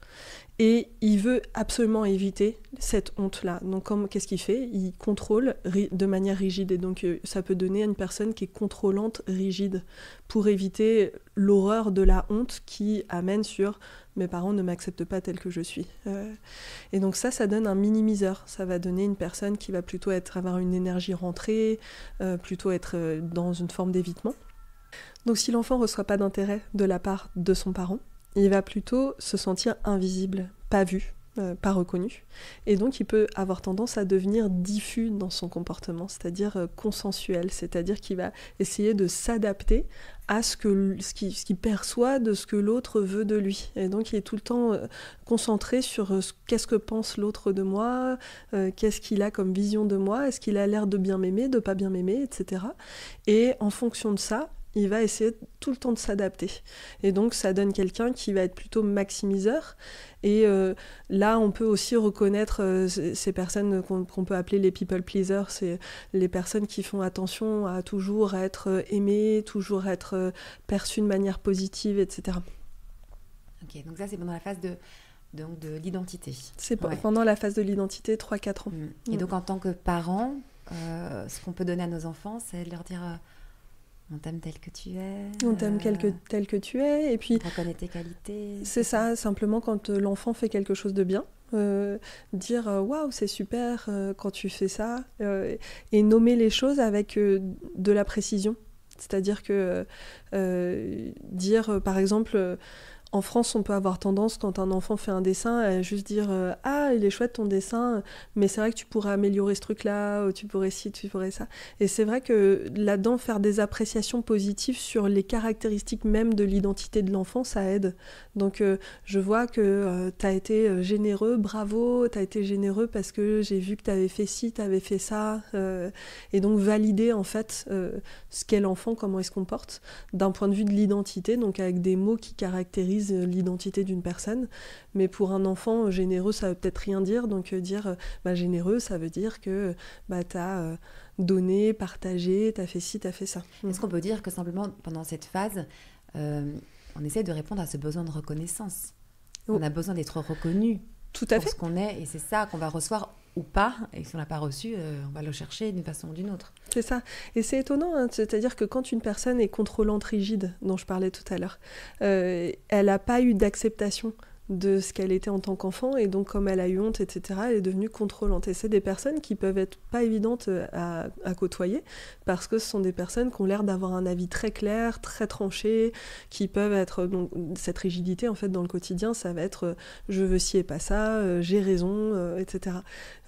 Et il veut absolument éviter cette honte-là. Donc, qu'est-ce qu'il fait ? Il contrôle de manière rigide. Et donc, ça peut donner à une personne qui est contrôlante, rigide, pour éviter l'horreur de la honte qui amène sur « mes parents ne m'acceptent pas tel que je suis ». Et donc ça donne un minimiseur. Ça va donner une personne qui va plutôt avoir une énergie rentrée, plutôt être dans une forme d'évitement. Donc, si l'enfant ne reçoit pas d'intérêt de la part de son parent, il va plutôt se sentir invisible, pas vu, pas reconnu. Et donc, il peut avoir tendance à devenir diffus dans son comportement, c'est-à-dire consensuel, c'est-à-dire qu'il va essayer de s'adapter à ce qu'il perçoit de ce que l'autre veut de lui. Et donc, il est tout le temps concentré sur qu'est-ce que pense l'autre de moi, qu'est-ce qu'il a comme vision de moi, est-ce qu'il a l'air de bien m'aimer, de pas bien m'aimer, etc. Et en fonction de ça, il va essayer tout le temps de s'adapter. Et donc, ça donne quelqu'un qui va être plutôt maximiseur. Et là, on peut aussi reconnaître ces personnes qu'on peut appeler les people pleasers. C'est les personnes qui font attention à toujours être aimées, toujours être perçues de manière positive, etc. Ok, donc ça, c'est pendant la phase de l'identité. C'est pendant la phase de l'identité, 3-4 ans. Et donc, en tant que parent, ce qu'on peut donner à nos enfants, c'est de leur dire... on t'aime tel que tu es. On t'aime tel que tu es. Et puis, on reconnaît tes qualités. C'est ça, simplement quand l'enfant fait quelque chose de bien, dire waouh, c'est super quand tu fais ça, et nommer les choses avec de la précision. C'est-à-dire que dire, par exemple, en France, on peut avoir tendance, quand un enfant fait un dessin, à juste dire « Ah, il est chouette ton dessin, mais c'est vrai que tu pourrais améliorer ce truc-là, ou tu pourrais ci, tu pourrais ça. » Et c'est vrai que là-dedans, faire des appréciations positives sur les caractéristiques même de l'identité de l'enfant, ça aide. Donc, je vois que tu as été généreux, bravo, tu as été généreux parce que j'ai vu que tu avais fait ci, tu avais fait ça. Et donc, valider, en fait, ce qu'est l'enfant, comment il se comporte, d'un point de vue de l'identité, donc avec des mots qui caractérisent l'identité d'une personne. Mais pour un enfant, généreux, ça veut peut-être rien dire. Donc dire généreux, ça veut dire que t'as donné, partagé, t'as fait ci, t'as fait ça. Est-ce qu'on peut dire que simplement pendant cette phase, on essaie de répondre à ce besoin de reconnaissance? On a besoin d'être reconnu tout à pour fait. Ce qu'on est, et c'est ça qu'on va recevoir ou pas, et si on ne l'a pas reçu, on va le chercher d'une façon ou d'une autre. C'est ça. Et c'est étonnant, hein, c'est-à-dire que quand une personne est contrôlante, rigide, dont je parlais tout à l'heure, elle n'a pas eu d'acceptation de ce qu'elle était en tant qu'enfant, et donc comme elle a eu honte, etc., elle est devenue contrôlante. Et c'est des personnes qui peuvent être pas évidentes à côtoyer, parce que ce sont des personnes qui ont l'air d'avoir un avis très clair, très tranché, qui peuvent être... Donc, cette rigidité, en fait, dans le quotidien, ça va être je veux ci et pas ça, j'ai raison, etc.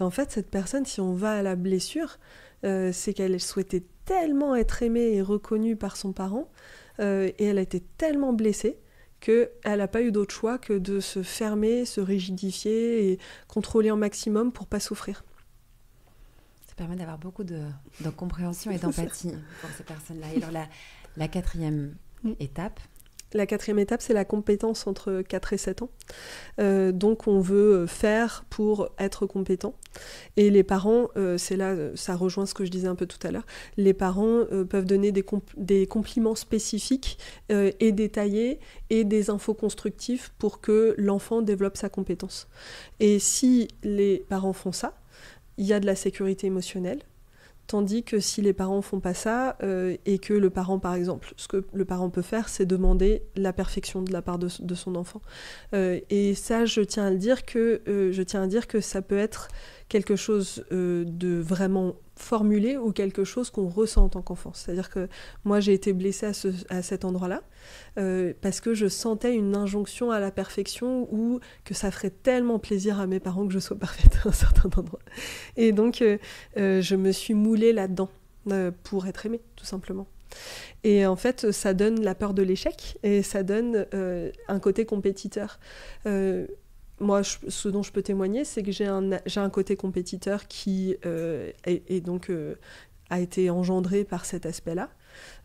Et en fait, cette personne, si on va à la blessure, c'est qu'elle souhaitait tellement être aimée et reconnue par son parent, et elle a été tellement blessée qu'elle n'a pas eu d'autre choix que de se fermer, se rigidifier et contrôler au maximum pour ne pas souffrir. Ça permet d'avoir beaucoup de compréhension et d'empathie pour ces personnes-là. Et alors la quatrième étape? La quatrième étape, c'est la compétence entre 4 et 7 ans. Donc, on veut faire pour être compétent. Et les parents, c'est là, ça rejoint ce que je disais un peu tout à l'heure, les parents peuvent donner des compliments spécifiques et détaillés et des infos constructives pour que l'enfant développe sa compétence. Et si les parents font ça, il y a de la sécurité émotionnelle. Tandis que si les parents font pas ça, et que le parent, par exemple, ce que le parent peut faire, c'est demander la perfection de la part de son enfant. Et ça, je tiens à dire que ça peut être quelque chose de vraiment formulé ou quelque chose qu'on ressent en tant qu'enfant. C'est-à-dire que moi, j'ai été blessée à cet endroit-là parce que je sentais une injonction à la perfection ou que ça ferait tellement plaisir à mes parents que je sois parfaite à un certain endroit. Et donc, je me suis moulée là-dedans pour être aimée, tout simplement. Et en fait, ça donne la peur de l'échec et ça donne un côté compétiteur. Moi, ce dont je peux témoigner, c'est que j'ai un côté compétiteur qui a été engendré par cet aspect-là.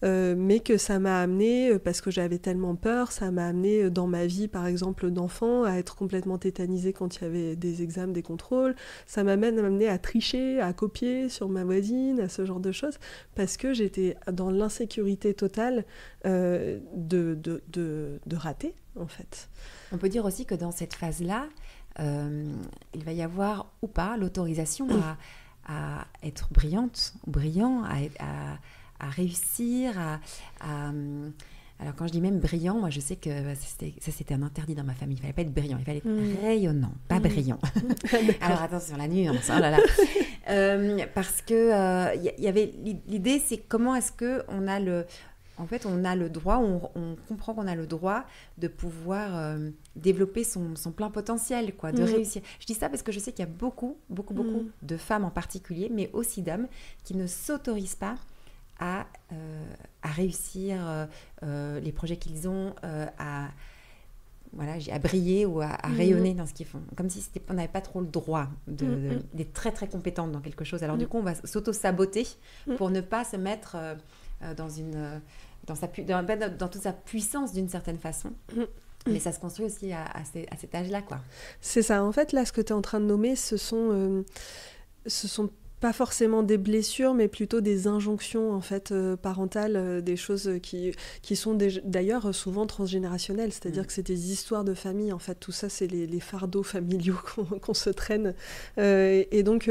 mais que ça m'a amené, parce que j'avais tellement peur, ça m'a amené dans ma vie, par exemple, d'enfant, à être complètement tétanisée quand il y avait des examens, des contrôles. Ça m'a même amené à tricher, à copier sur ma voisine, à ce genre de choses, parce que j'étais dans l'insécurité totale de rater, en fait. On peut dire aussi que dans cette phase-là, il va y avoir ou pas l'autorisation à être brillante ou brillant, à réussir, alors quand je dis même brillant, moi je sais que ça c'était un interdit dans ma famille, il ne fallait pas être brillant, il fallait être rayonnant, pas brillant. Alors attention, la nuance, oh là là. Parce que y avait l'idée, c'est comment est-ce qu'on a en fait, on a le droit, on comprend qu'on a le droit de pouvoir développer son plein potentiel, quoi, de réussir. Je dis ça parce que je sais qu'il y a beaucoup de femmes en particulier, mais aussi d'hommes, qui ne s'autorisent pas à réussir les projets qu'ils ont, à briller ou à rayonner dans ce qu'ils font. Comme si on n'avait pas trop le droit d'être très, très compétente dans quelque chose. Alors du coup, on va s'auto-saboter pour ne pas se mettre dans toute sa puissance d'une certaine façon. Mais ça se construit aussi à cet âge-là, quoi. C'est ça. En fait, là, ce que tu es en train de nommer, ce sont pas forcément des blessures, mais plutôt des injonctions en fait parentales, des choses qui sont d'ailleurs souvent transgénérationnelles, c'est-à-dire que c'est des histoires de famille, en fait, tout ça c'est les fardeaux familiaux qu'on se traîne, et donc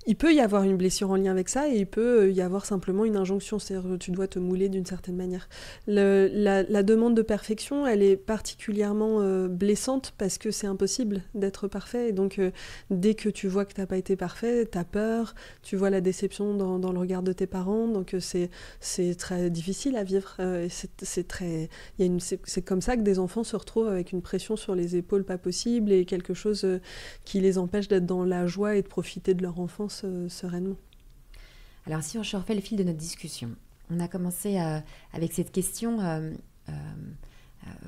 il peut y avoir une blessure en lien avec ça, et il peut y avoir simplement une injonction, c'est-à-dire que tu dois te mouler d'une certaine manière. La demande de perfection, elle est particulièrement blessante parce que c'est impossible d'être parfait, et donc dès que tu vois que t'as pas été parfait, t'as peur, tu vois la déception dans le regard de tes parents, donc c'est très difficile à vivre. C'est comme ça que des enfants se retrouvent avec une pression sur les épaules pas possible et quelque chose qui les empêche d'être dans la joie et de profiter de leur enfance sereinement. Alors si je refais le fil de notre discussion, on a commencé avec cette question...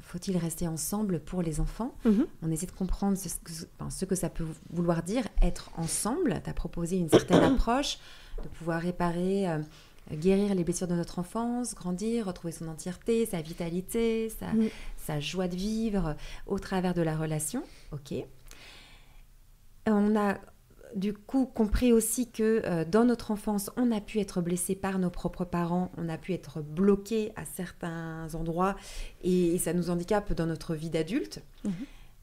faut-il rester ensemble pour les enfants ? On essaie de comprendre ce que ça peut vouloir dire, être ensemble. Tu as proposé une certaine approche de pouvoir réparer, guérir les blessures de notre enfance, grandir, retrouver son entièreté, sa vitalité, sa joie de vivre au travers de la relation. Ok. On a du coup compris aussi que dans notre enfance, on a pu être blessé par nos propres parents, on a pu être bloqué à certains endroits et ça nous handicape dans notre vie d'adulte.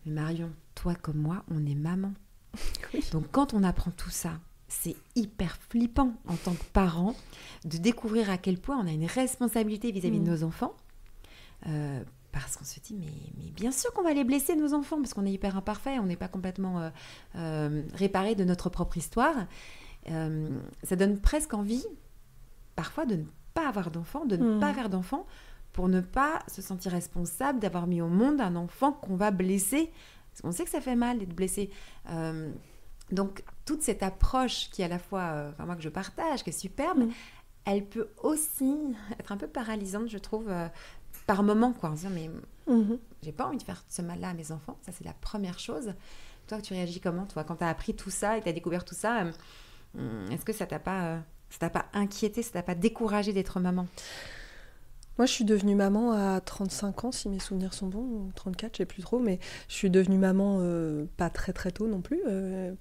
Mais Marion, toi comme moi, on est maman. Oui. Donc quand on apprend tout ça, c'est hyper flippant en tant que parent de découvrir à quel point on a une responsabilité vis-à-vis de nos enfants. Parce qu'on se dit, mais bien sûr qu'on va les blesser, nos enfants, parce qu'on est hyper imparfait, on n'est pas complètement réparé de notre propre histoire. Ça donne presque envie, parfois, de ne pas avoir d'enfants, de ne pas faire d'enfants, pour ne pas se sentir responsable d'avoir mis au monde un enfant qu'on va blesser. Parce qu'on sait que ça fait mal d'être blessé. Donc, toute cette approche qui est à la fois, moi que je partage, qui est superbe, elle peut aussi être un peu paralysante, je trouve, par moment, quoi, en se disant, mais j'ai pas envie de faire ce mal-là à mes enfants. Ça, c'est la première chose. Toi, tu réagis comment, toi, quand tu as appris tout ça et tu as découvert tout ça, est-ce que ça t'a pas inquiété, ça t'a pas découragé d'être maman ? Moi, je suis devenue maman à 35 ans, si mes souvenirs sont bons, ou 34, je sais plus trop, mais je suis devenue maman pas très très tôt non plus,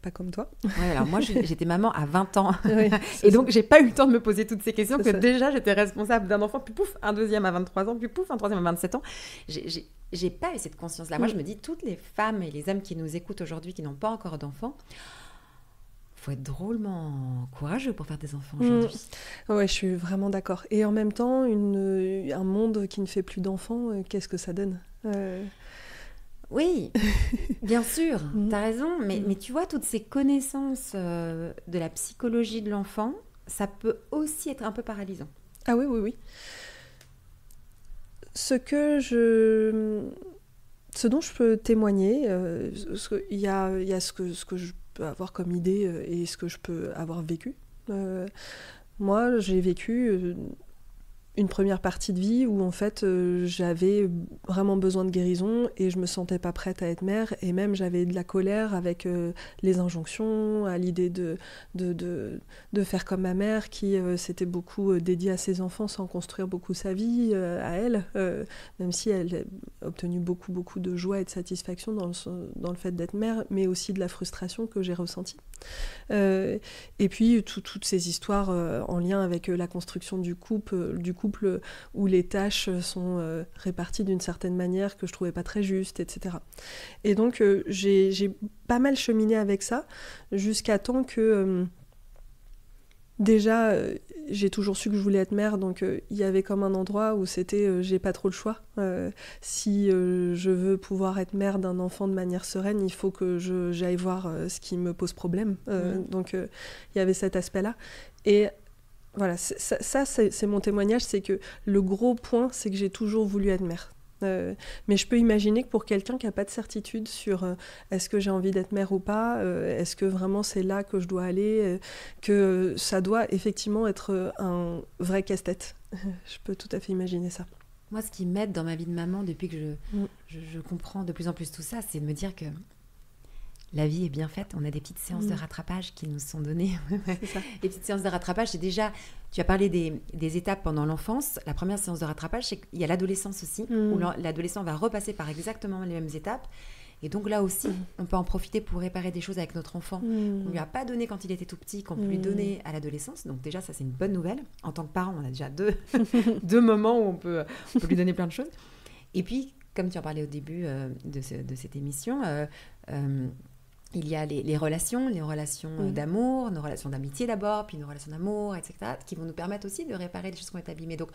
pas comme toi. Ouais, alors moi, j'étais maman à 20 ans, Oui, et donc j'ai pas eu le temps de me poser toutes ces questions, C'est que ça. déjà j'étais responsable d'un enfant, puis pouf, un deuxième à 23 ans, puis pouf, un troisième à 27 ans. J'ai pas eu cette conscience-là. Moi, je me dis, toutes les femmes et les hommes qui nous écoutent aujourd'hui, qui n'ont pas encore d'enfants, faut être drôlement courageux pour faire des enfants aujourd'hui. Ouais, je suis vraiment d'accord. Et en même temps, un monde qui ne fait plus d'enfants, qu'est-ce que ça donne ? Oui, bien sûr, t'as raison, mais tu vois, toutes ces connaissances de la psychologie de l'enfant, ça peut aussi être un peu paralysant. Ah oui, oui, oui. Ce dont je peux témoigner, il y a ce que je peux avoir comme idée et ce que je peux avoir vécu. Moi, j'ai vécu une première partie de vie où en fait j'avais vraiment besoin de guérison et je me sentais pas prête à être mère, et même j'avais de la colère avec les injonctions, à l'idée de faire comme ma mère qui s'était beaucoup dédiée à ses enfants sans construire beaucoup sa vie à elle, même si elle a obtenu beaucoup de joie et de satisfaction dans le fait d'être mère, mais aussi de la frustration que j'ai ressentie. Et puis toutes ces histoires en lien avec la construction du couple où les tâches sont réparties d'une certaine manière que je trouvais pas très juste, etc. Et donc j'ai pas mal cheminé avec ça jusqu'à temps que déjà j'ai toujours su que je voulais être mère, donc il y avait comme un endroit où c'était j'ai pas trop le choix. Si je veux pouvoir être mère d'un enfant de manière sereine, il faut que j'aille voir ce qui me pose problème. Donc il y avait cet aspect-là. Et voilà, ça c'est mon témoignage, c'est que le gros point, c'est que j'ai toujours voulu être mère. Mais je peux imaginer que pour quelqu'un qui n'a pas de certitude sur est-ce que j'ai envie d'être mère ou pas, est-ce que vraiment c'est là que je dois aller, que ça doit effectivement être un vrai casse-tête. Je peux tout à fait imaginer ça. Moi, ce qui m'aide dans ma vie de maman, depuis que je comprends de plus en plus tout ça, c'est de me dire que la vie est bien faite. On a des petites séances de rattrapage qui nous sont données. C'est ça. Les petites séances de rattrapage, c'est déjà... Tu as parlé des étapes pendant l'enfance. La première séance de rattrapage, c'est qu'il y a l'adolescence aussi, où l'adolescent va repasser par exactement les mêmes étapes. Et donc là aussi, on peut en profiter pour réparer des choses avec notre enfant. On ne lui a pas donné quand il était tout petit, qu'on peut lui donner à l'adolescence. Donc déjà, ça, c'est une bonne nouvelle. En tant que parent, on a déjà deux moments où on peut lui donner plein de choses. Et puis, comme tu en parlais au début de cette émission... il y a les relations d'amour, nos relations d'amitié d'abord, puis nos relations d'amour, etc., qui vont nous permettre aussi de réparer les choses qui ont été abîmées. Donc,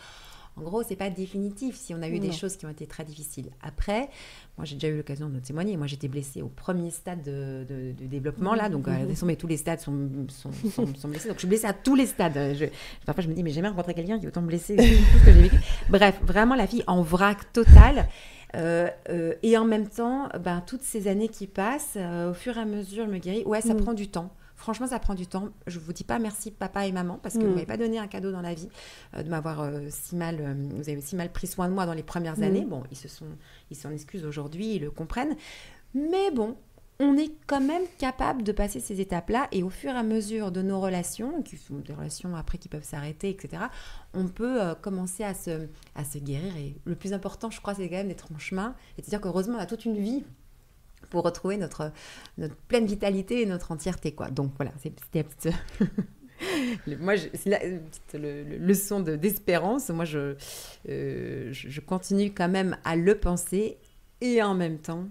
en gros, c'est pas définitif si on a eu des choses qui ont été très difficiles. Après, moi, j'ai déjà eu l'occasion de témoigner. Moi, j'étais blessée au premier stade de développement, là. Donc, mais tous les stades sont blessés. Donc, je suis blessée à tous les stades. Parfois, je me dis, mais j'ai jamais rencontré quelqu'un qui est autant blessé que tout ce que j'ai vécu. Bref, vraiment, la fille en vrac total. Et en même temps, toutes ces années qui passent, au fur et à mesure, je me guéris. Ouais, ça prend du temps. Franchement, ça prend du temps. Je ne vous dis pas merci papa et maman parce que vous ne m'avez pas donné un cadeau dans la vie de m'avoir vous avez si mal pris soin de moi dans les premières années. Bon, ils s'en excusent aujourd'hui, ils le comprennent. Mais bon, on est quand même capable de passer ces étapes-là et au fur et à mesure de nos relations, qui sont des relations après qui peuvent s'arrêter, etc., on peut commencer à se guérir. Et le plus important, je crois, c'est quand même d'être en chemin et de se dire qu'heureusement, on a toute une vie pour retrouver notre pleine vitalité et notre entièreté, quoi. Donc voilà, c'était la petite... Moi, c'est la petite leçon d'espérance. Moi, je continue quand même à le penser et en même temps,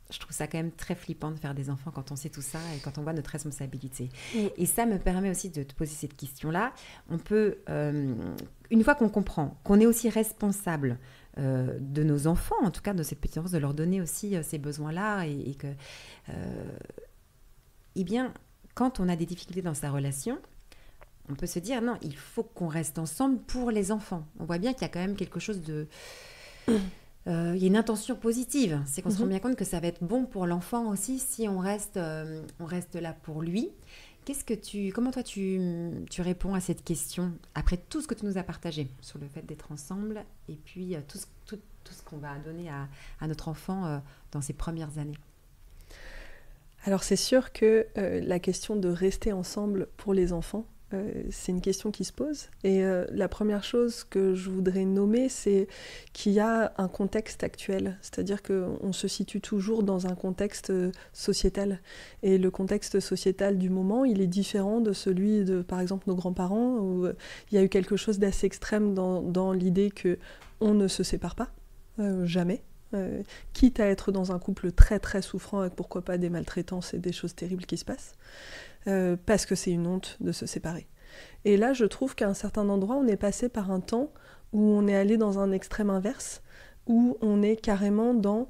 je trouve ça quand même très flippant de faire des enfants quand on sait tout ça et quand on voit notre responsabilité. Et ça me permet aussi de te poser cette question-là. On peut, une fois qu'on comprend qu'on est aussi responsable de nos enfants, en tout cas de cette petite enfance, de leur donner aussi ces besoins-là et que, eh bien, quand on a des difficultés dans sa relation, on peut se dire non, il faut qu'on reste ensemble pour les enfants. On voit bien qu'il y a quand même quelque chose de... il y a une intention positive. C'est qu'on se rend bien compte que ça va être bon pour l'enfant aussi si on reste là pour lui. Comment toi tu réponds à cette question après tout ce que tu nous as partagé sur le fait d'être ensemble et puis tout ce qu'on va donner à notre enfant dans ses premières années? Alors c'est sûr que la question de rester ensemble pour les enfants, c'est une question qui se pose. Et la première chose que je voudrais nommer, c'est qu'il y a un contexte actuel. C'est-à-dire qu'on se situe toujours dans un contexte sociétal. Et le contexte sociétal du moment, il est différent de celui de, par exemple, nos grands-parents, où il y a eu quelque chose d'assez extrême dans l'idée qu'on ne se sépare pas, jamais. Quitte à être dans un couple très très souffrant avec pourquoi pas des maltraitances et des choses terribles qui se passent. Parce que c'est une honte de se séparer. Et là, je trouve qu'à un certain endroit, on est passé par un temps où on est allé dans un extrême inverse, où on est carrément dans...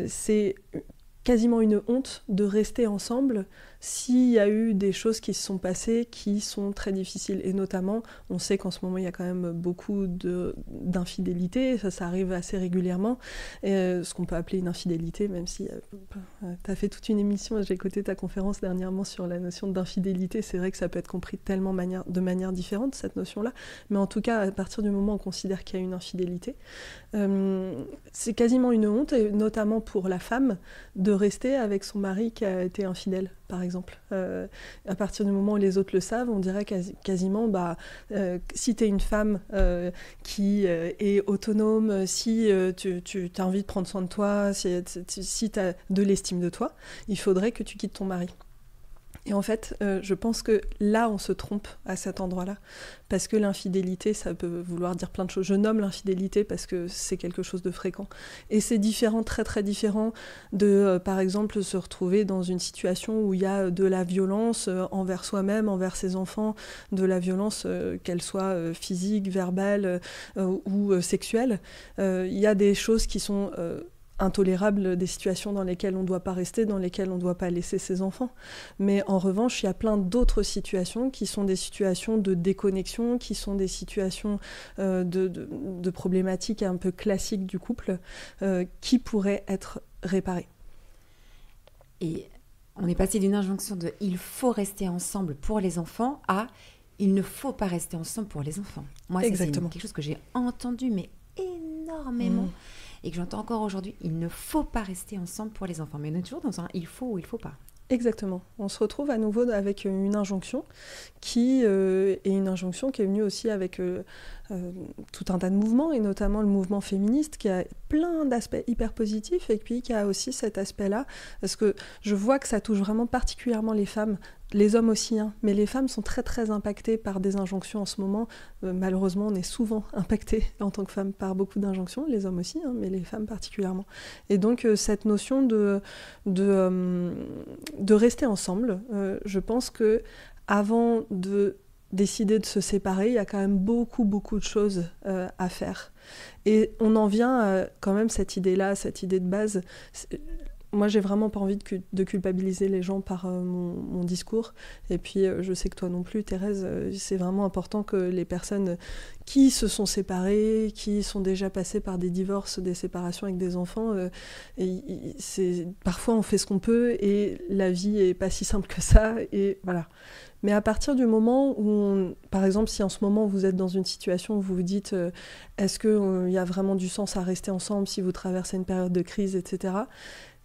c'est quasiment une honte de rester ensemble s'il y a eu des choses qui se sont passées qui sont très difficiles. Et notamment, on sait qu'en ce moment, il y a quand même beaucoup d'infidélité, ça arrive assez régulièrement, ce qu'on peut appeler une infidélité, même si tu as fait toute une émission, j'ai écouté ta conférence dernièrement sur la notion d'infidélité, c'est vrai que ça peut être compris tellement de manière différente, cette notion-là, mais en tout cas, à partir du moment où on considère qu'il y a une infidélité, c'est quasiment une honte, et notamment pour la femme, de rester avec son mari qui a été infidèle, par exemple. À partir du moment où les autres le savent, on dirait quasiment, si tu es une femme qui est autonome, si tu as envie de prendre soin de toi, si tu as de l'estime de toi, il faudrait que tu quittes ton mari. Et en fait, je pense que là, on se trompe à cet endroit-là, parce que l'infidélité, ça peut vouloir dire plein de choses. Je nomme l'infidélité parce que c'est quelque chose de fréquent. Et c'est différent, très très différent de, par exemple, se retrouver dans une situation où il y a de la violence envers soi-même, envers ses enfants, de la violence, qu'elle soit physique, verbale ou sexuelle. Il y a des choses qui sont intolérables, des situations dans lesquelles on ne doit pas rester, dans lesquelles on ne doit pas laisser ses enfants. Mais en revanche, il y a plein d'autres situations qui sont des situations de déconnexion, qui sont des situations de problématiques un peu classiques du couple, qui pourraient être réparées. Et on est passé d'une injonction de « il faut rester ensemble pour les enfants » à « il ne faut pas rester ensemble pour les enfants ». Moi, c'est quelque chose que j'ai entendu, mais énormément. Et que j'entends encore aujourd'hui, il ne faut pas rester ensemble pour les enfants. Mais on est toujours dans un il faut ou il faut pas. Exactement. On se retrouve à nouveau avec une injonction qui est une injonction qui est venue aussi avec tout un tas de mouvements, et notamment le mouvement féministe qui a plein d'aspects hyper positifs, et puis qui a aussi cet aspect-là, parce que je vois que ça touche vraiment particulièrement les femmes, les hommes aussi, hein, mais les femmes sont très très impactées par des injonctions en ce moment. Malheureusement, on est souvent impactées en tant que femmes par beaucoup d'injonctions, les hommes aussi, hein, mais les femmes particulièrement. Et donc cette notion de rester ensemble, je pense que avant de décider de se séparer, il y a quand même beaucoup de choses à faire. Et on en vient à quand même cette idée-là, cette idée de base. Moi, j'ai vraiment pas envie de culpabiliser les gens par mon discours. Et puis, je sais que toi non plus, Thérèse, c'est vraiment important que les personnes qui se sont séparées, qui sont déjà passées par des divorces, des séparations avec des enfants, parfois on fait ce qu'on peut et la vie est pas si simple que ça. Et voilà. Mais à partir du moment où, par exemple, si en ce moment vous êtes dans une situation où vous vous dites est-ce qu'il y a vraiment du sens à rester ensemble si vous traversez une période de crise, etc.,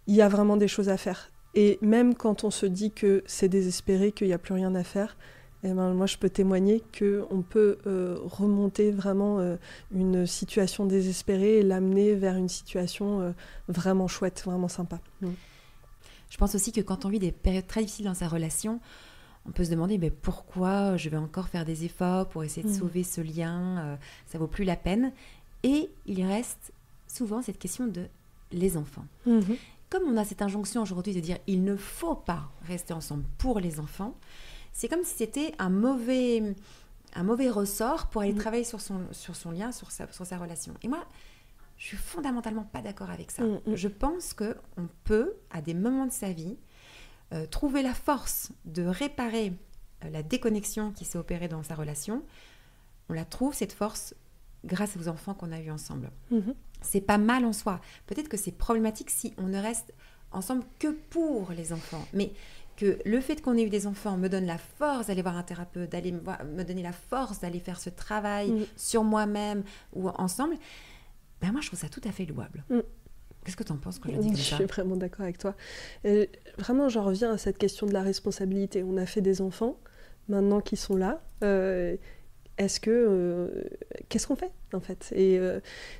il y a vraiment des choses à faire. Et même quand on se dit que c'est désespéré, qu'il n'y a plus rien à faire, eh ben, moi je peux témoigner qu'on peut remonter vraiment une situation désespérée et l'amener vers une situation vraiment chouette, vraiment sympa. Je pense aussi que quand on vit des périodes très difficiles dans sa relation, on peut se demander pourquoi je vais encore faire des efforts pour essayer de sauver ce lien, ça vaut plus la peine. Et il reste souvent cette question de les enfants. Comme on a cette injonction aujourd'hui de dire il ne faut pas rester ensemble pour les enfants, c'est comme si c'était un mauvais ressort pour aller travailler sur son lien, sur sa relation. Et moi, je suis fondamentalement pas d'accord avec ça. Je pense qu'on peut, à des moments de sa vie, trouver la force de réparer la déconnexion qui s'est opérée dans sa relation. On la trouve, cette force, grâce aux enfants qu'on a eus ensemble. C'est pas mal en soi. Peut-être que c'est problématique si on ne reste ensemble que pour les enfants. Mais que le fait qu'on ait eu des enfants me donne la force d'aller voir un thérapeute, d'aller me donner la force d'aller faire ce travail sur moi-même ou ensemble, moi je trouve ça tout à fait louable. Qu'est-ce que tu en penses quand je dis comme ça ? Je suis vraiment d'accord avec toi. Et vraiment, j'en reviens à cette question de la responsabilité. On a fait des enfants, maintenant qu'ils sont là. Qu'est-ce qu'on fait, en fait ? Et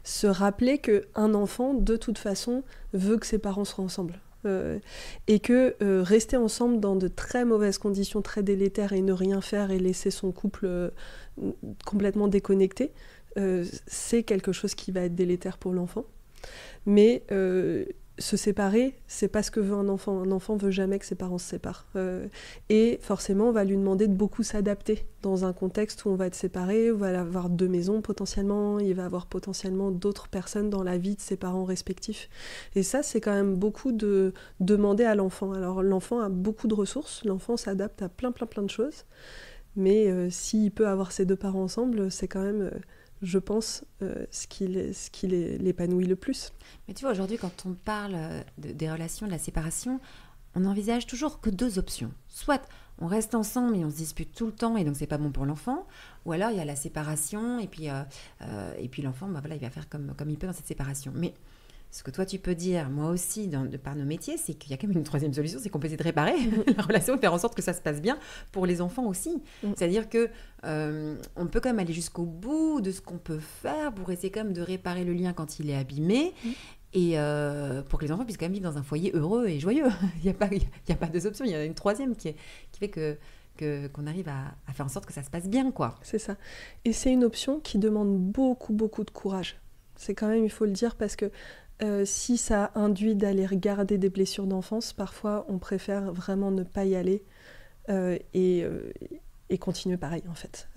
se rappeler qu'un enfant, de toute façon, veut que ses parents soient ensemble. Et que rester ensemble dans de très mauvaises conditions, très délétères, et ne rien faire et laisser son couple complètement déconnecté, c'est quelque chose qui va être délétère pour l'enfant. Mais se séparer, c'est pas ce que veut un enfant. Un enfant veut jamais que ses parents se séparent. Et forcément, on va lui demander de beaucoup s'adapter dans un contexte où on va être séparés, on va avoir 2 maisons potentiellement, il va avoir potentiellement d'autres personnes dans la vie de ses parents respectifs. Et ça, c'est quand même beaucoup de demander à l'enfant. Alors, l'enfant a beaucoup de ressources, l'enfant s'adapte à plein de choses, mais s'il peut avoir ses 2 parents ensemble, c'est quand même... je pense, ce qui l'épanouit le plus. Mais tu vois, aujourd'hui, quand on parle des relations, de la séparation, on n'envisage toujours que 2 options. Soit on reste ensemble et on se dispute tout le temps et donc c'est pas bon pour l'enfant, ou alors il y a la séparation et puis l'enfant, il va faire comme il peut dans cette séparation. Mais ce que toi tu peux dire, moi aussi, par nos métiers, c'est qu'il y a quand même une 3e solution, c'est qu'on peut essayer de réparer la relation et faire en sorte que ça se passe bien pour les enfants aussi. C'est-à-dire que on peut quand même aller jusqu'au bout de ce qu'on peut faire pour essayer quand même de réparer le lien quand il est abîmé. Et pour que les enfants puissent quand même vivre dans un foyer heureux et joyeux. Il n'y a pas 2 options, il y en a une 3e qui fait qu'on arrive à faire en sorte que ça se passe bien, quoi. C'est ça. Et c'est une option qui demande beaucoup de courage. C'est quand même, il faut le dire, parce que si ça induit d'aller regarder des blessures d'enfance, parfois on préfère vraiment ne pas y aller et continuer pareil, en fait.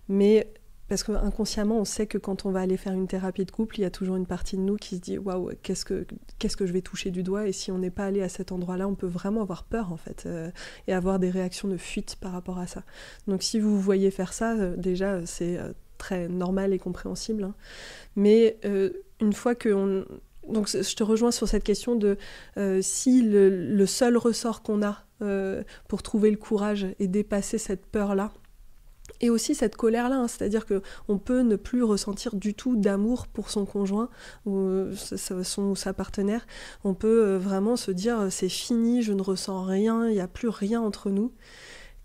Mais... parce qu'inconsciemment, on sait que quand on va aller faire une thérapie de couple, il y a toujours une partie de nous qui se dit « Waouh, qu'est-ce que je vais toucher du doigt ?» Et si on n'est pas allé à cet endroit-là, on peut vraiment avoir peur, en fait, et avoir des réactions de fuite par rapport à ça. Donc si vous voyez faire ça, déjà, c'est très normal et compréhensible. Hein. Mais une fois que donc je te rejoins sur cette question de si le seul ressort qu'on a pour trouver le courage et dépasser cette peur-là, et aussi cette colère-là, hein, c'est-à-dire qu'on peut ne plus ressentir du tout d'amour pour son conjoint ou sa partenaire. On peut vraiment se dire c'est fini, je ne ressens rien, il n'y a plus rien entre nous.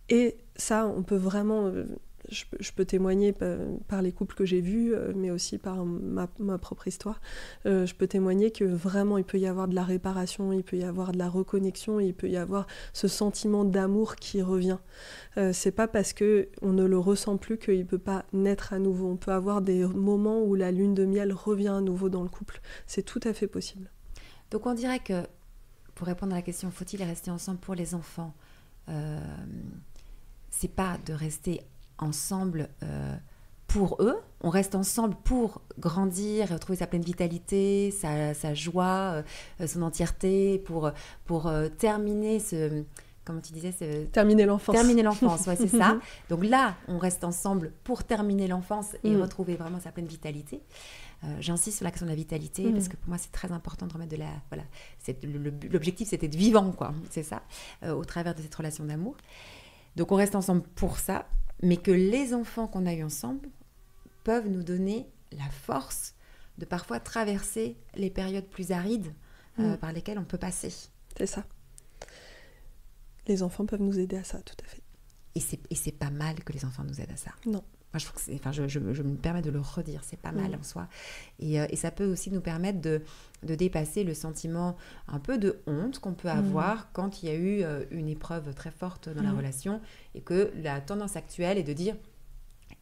Et ça, on peut vraiment... je peux témoigner par les couples que j'ai vus, mais aussi par ma propre histoire. Je peux témoigner que vraiment, il peut y avoir de la réparation, il peut y avoir de la reconnexion, il peut y avoir ce sentiment d'amour qui revient. C'est pas parce qu'on ne le ressent plus qu'il peut pas naître à nouveau. On peut avoir des moments où la lune de miel revient à nouveau dans le couple. C'est tout à fait possible. Donc on dirait que, pour répondre à la question, faut-il rester ensemble pour les enfants, c'est pas de rester ensemble pour eux, on reste ensemble pour grandir, retrouver sa pleine vitalité, sa joie, son entièreté, pour terminer ce... Comment tu disais terminer l'enfance. Terminer l'enfance, ouais, c'est ça. Donc là, on reste ensemble pour terminer l'enfance et retrouver vraiment sa pleine vitalité. J'insiste sur la question de la vitalité parce que pour moi, c'est très important de remettre de la... Voilà, l'objectif, c'était de vivant, quoi. C'est ça, au travers de cette relation d'amour. Donc on reste ensemble pour ça, mais que les enfants qu'on a eus ensemble peuvent nous donner la force de parfois traverser les périodes plus arides par lesquelles on peut passer. C'est ça. Les enfants peuvent nous aider à ça, tout à fait. Et c'est pas mal que les enfants nous aident à ça. Non. Moi, je trouve que je me permets de le redire, c'est pas mal en soi. Et ça peut aussi nous permettre de dépasser le sentiment un peu de honte qu'on peut avoir quand il y a eu une épreuve très forte dans la relation et que la tendance actuelle est de dire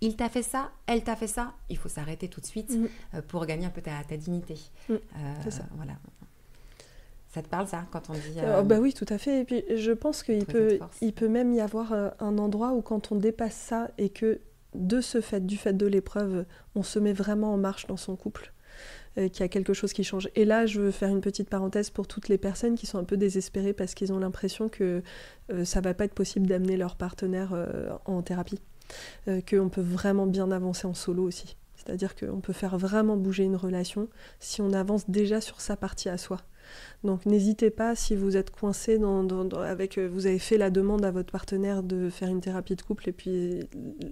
il t'a fait ça, elle t'a fait ça, il faut s'arrêter tout de suite pour gagner un peu ta dignité. C'est ça. Voilà. Ça te parle, ça, quand on dit... bah oui, tout à fait. Et puis, je pense qu'il peut même y avoir un endroit où quand on dépasse ça et que du fait de l'épreuve, on se met vraiment en marche dans son couple, qu'il y a quelque chose qui change. Et là, je veux faire une petite parenthèse pour toutes les personnes qui sont un peu désespérées parce qu'ils ont l'impression que ça va pas être possible d'amener leur partenaire en thérapie, qu'on peut vraiment bien avancer en solo aussi. C'est-à-dire qu'on peut faire vraiment bouger une relation si on avance déjà sur sa partie à soi. Donc n'hésitez pas, si vous êtes coincé vous avez fait la demande à votre partenaire de faire une thérapie de couple et puis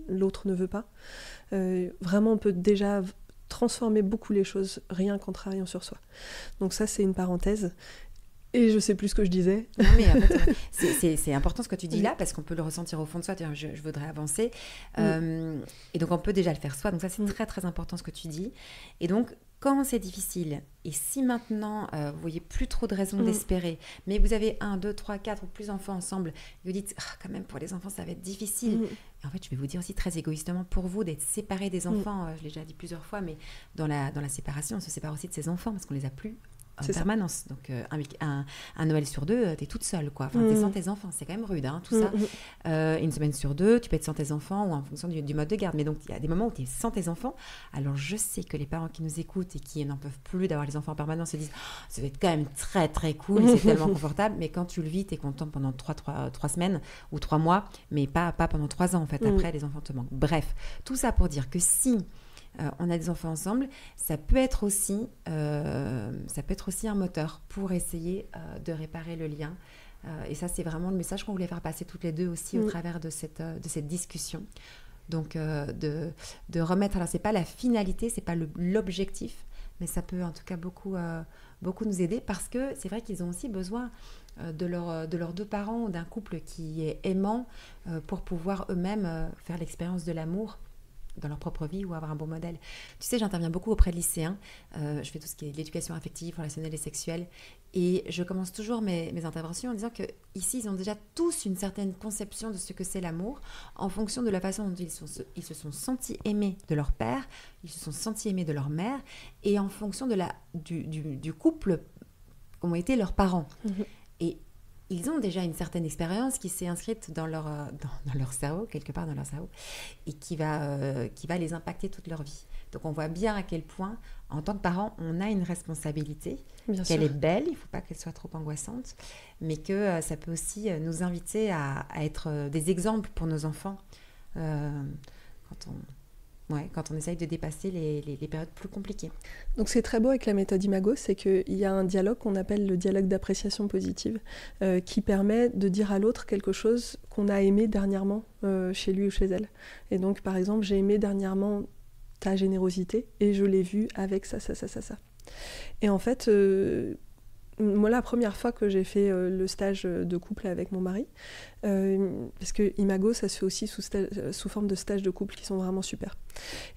l'autre ne veut pas. Vraiment, on peut déjà transformer beaucoup les choses rien qu'en travaillant sur soi. Donc ça, c'est une parenthèse. Et je sais plus ce que je disais. Non, mais en fait, c'est important ce que tu dis là, parce qu'on peut le ressentir au fond de soi. Je voudrais avancer. Et donc, on peut déjà le faire soi. Donc ça, c'est très, très important ce que tu dis. Et donc, quand c'est difficile, et si maintenant, vous voyez plus trop de raisons d'espérer, mais vous avez 1, 2, 3, 4 ou plus enfants ensemble, et vous dites, quand même, pour les enfants, ça va être difficile. Et en fait, je vais vous dire aussi très égoïstement, pour vous, d'être séparés des enfants, je l'ai déjà dit plusieurs fois, mais dans la séparation, on se sépare aussi de ses enfants, parce qu'on les a plus en permanence. Donc, un Noël sur 2, t'es toute seule, quoi. Enfin, t'es sans tes enfants. C'est quand même rude, hein, tout ça. Une semaine sur 2, tu peux être sans tes enfants ou en fonction du mode de garde. Mais donc, il y a des moments où t'es sans tes enfants. Alors, je sais que les parents qui nous écoutent et qui n'en peuvent plus d'avoir les enfants en permanence se disent « Ça va être quand même très, très cool. C'est tellement confortable. » Mais quand tu le vis, t'es content pendant 3 semaines ou 3 mois, mais pas pendant 3 ans, en fait. Après, les enfants te manquent. Bref, tout ça pour dire que si on a des enfants ensemble, ça peut être aussi un moteur pour essayer de réparer le lien. Et ça, c'est vraiment le message qu'on voulait faire passer toutes les deux aussi au travers de cette discussion. Donc, de remettre... Alors, ce n'est pas la finalité, ce n'est pas l'objectif, mais ça peut en tout cas beaucoup nous aider parce que c'est vrai qu'ils ont aussi besoin de leurs 2 parents, d'un couple qui est aimant pour pouvoir eux-mêmes faire l'expérience de l'amour dans leur propre vie ou avoir un bon modèle. Tu sais, j'interviens beaucoup auprès de lycéens. Je fais tout ce qui est l'éducation affective, relationnelle et sexuelle. Et je commence toujours mes interventions en disant qu'ici, ils ont déjà tous une certaine conception de ce que c'est l'amour en fonction de la façon dont ils se sont sentis aimés de leur père, ils se sont sentis aimés de leur mère et en fonction du couple qu'ont été leurs parents. Et ils ont déjà une certaine expérience qui s'est inscrite dans leur cerveau, quelque part dans leur cerveau, et qui va les impacter toute leur vie. Donc on voit bien à quel point, en tant que parents, on a une responsabilité, qu'elle est belle, il ne faut pas qu'elle soit trop angoissante, mais que ça peut aussi nous inviter à être des exemples pour nos enfants quand on essaye de dépasser les périodes plus compliquées. Donc c'est très beau avec la méthode Imago, c'est qu'il y a un dialogue qu'on appelle le dialogue d'appréciation positive qui permet de dire à l'autre quelque chose qu'on a aimé dernièrement chez lui ou chez elle. Et donc par exemple, j'ai aimé dernièrement ta générosité et je l'ai vu avec ça. Et en fait, moi la première fois que j'ai fait le stage de couple avec mon mari, parce que Imago ça se fait aussi sous forme de stages de couple qui sont vraiment super.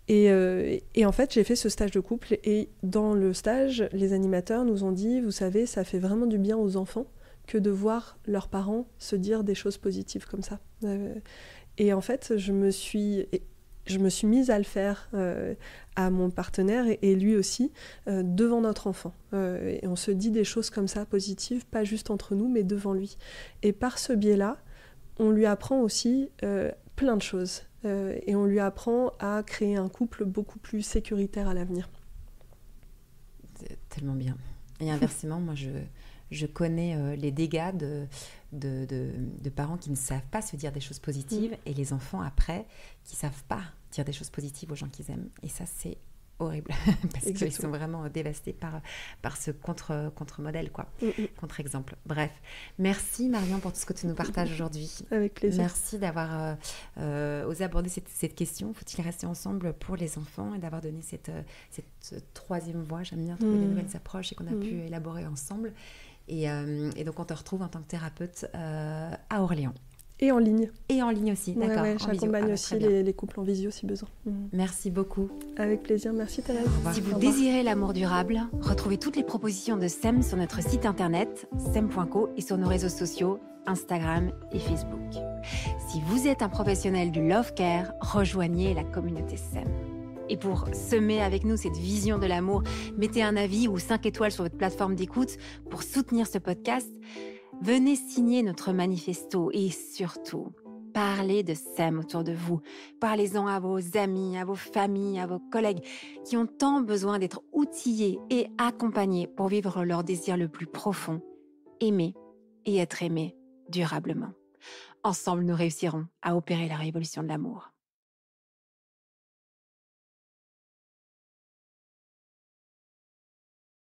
Et en fait j'ai fait ce stage de couple et dans le stage les animateurs nous ont dit, vous savez, ça fait vraiment du bien aux enfants que de voir leurs parents se dire des choses positives comme ça. Et en fait je me suis mise à le faire à mon partenaire et lui aussi, devant notre enfant. Et on se dit des choses comme ça, positives, pas juste entre nous, mais devant lui. Et par ce biais-là, on lui apprend aussi plein de choses. Et on lui apprend à créer un couple beaucoup plus sécuritaire à l'avenir. C'est tellement bien. Et inversement, moi, je connais les dégâts de parents qui ne savent pas se dire des choses positives et les enfants, après, qui ne savent pas dire des choses positives aux gens qu'ils aiment. Et ça, c'est horrible parce qu'ils sont vraiment dévastés par ce contre-modèle, quoi. Contre-exemple. Bref, merci Marion pour tout ce que tu nous partages aujourd'hui. Avec plaisir. Merci d'avoir osé aborder cette question. Faut-il rester ensemble pour les enfants et d'avoir donné cette troisième voie. J'aime bien trouver des nouvelles approches et qu'on a pu élaborer ensemble. Et donc, on te retrouve en tant que thérapeute à Orléans. Et en ligne. Et en ligne aussi, d'accord. Ouais, j'accompagne aussi les couples en visio si besoin. Merci beaucoup. Avec plaisir, merci Thérèse. Si vous désirez l'amour durable, retrouvez toutes les propositions de SEM sur notre site internet sem.co et sur nos réseaux sociaux Instagram et Facebook. Si vous êtes un professionnel du Love Care, rejoignez la communauté SEM. Et pour semer avec nous cette vision de l'amour, mettez un avis ou 5 étoiles sur votre plateforme d'écoute pour soutenir ce podcast. Venez signer notre manifesto et surtout, parlez de SEM autour de vous. Parlez-en à vos amis, à vos familles, à vos collègues qui ont tant besoin d'être outillés et accompagnés pour vivre leur désir le plus profond, aimer et être aimé durablement. Ensemble, nous réussirons à opérer la révolution de l'amour.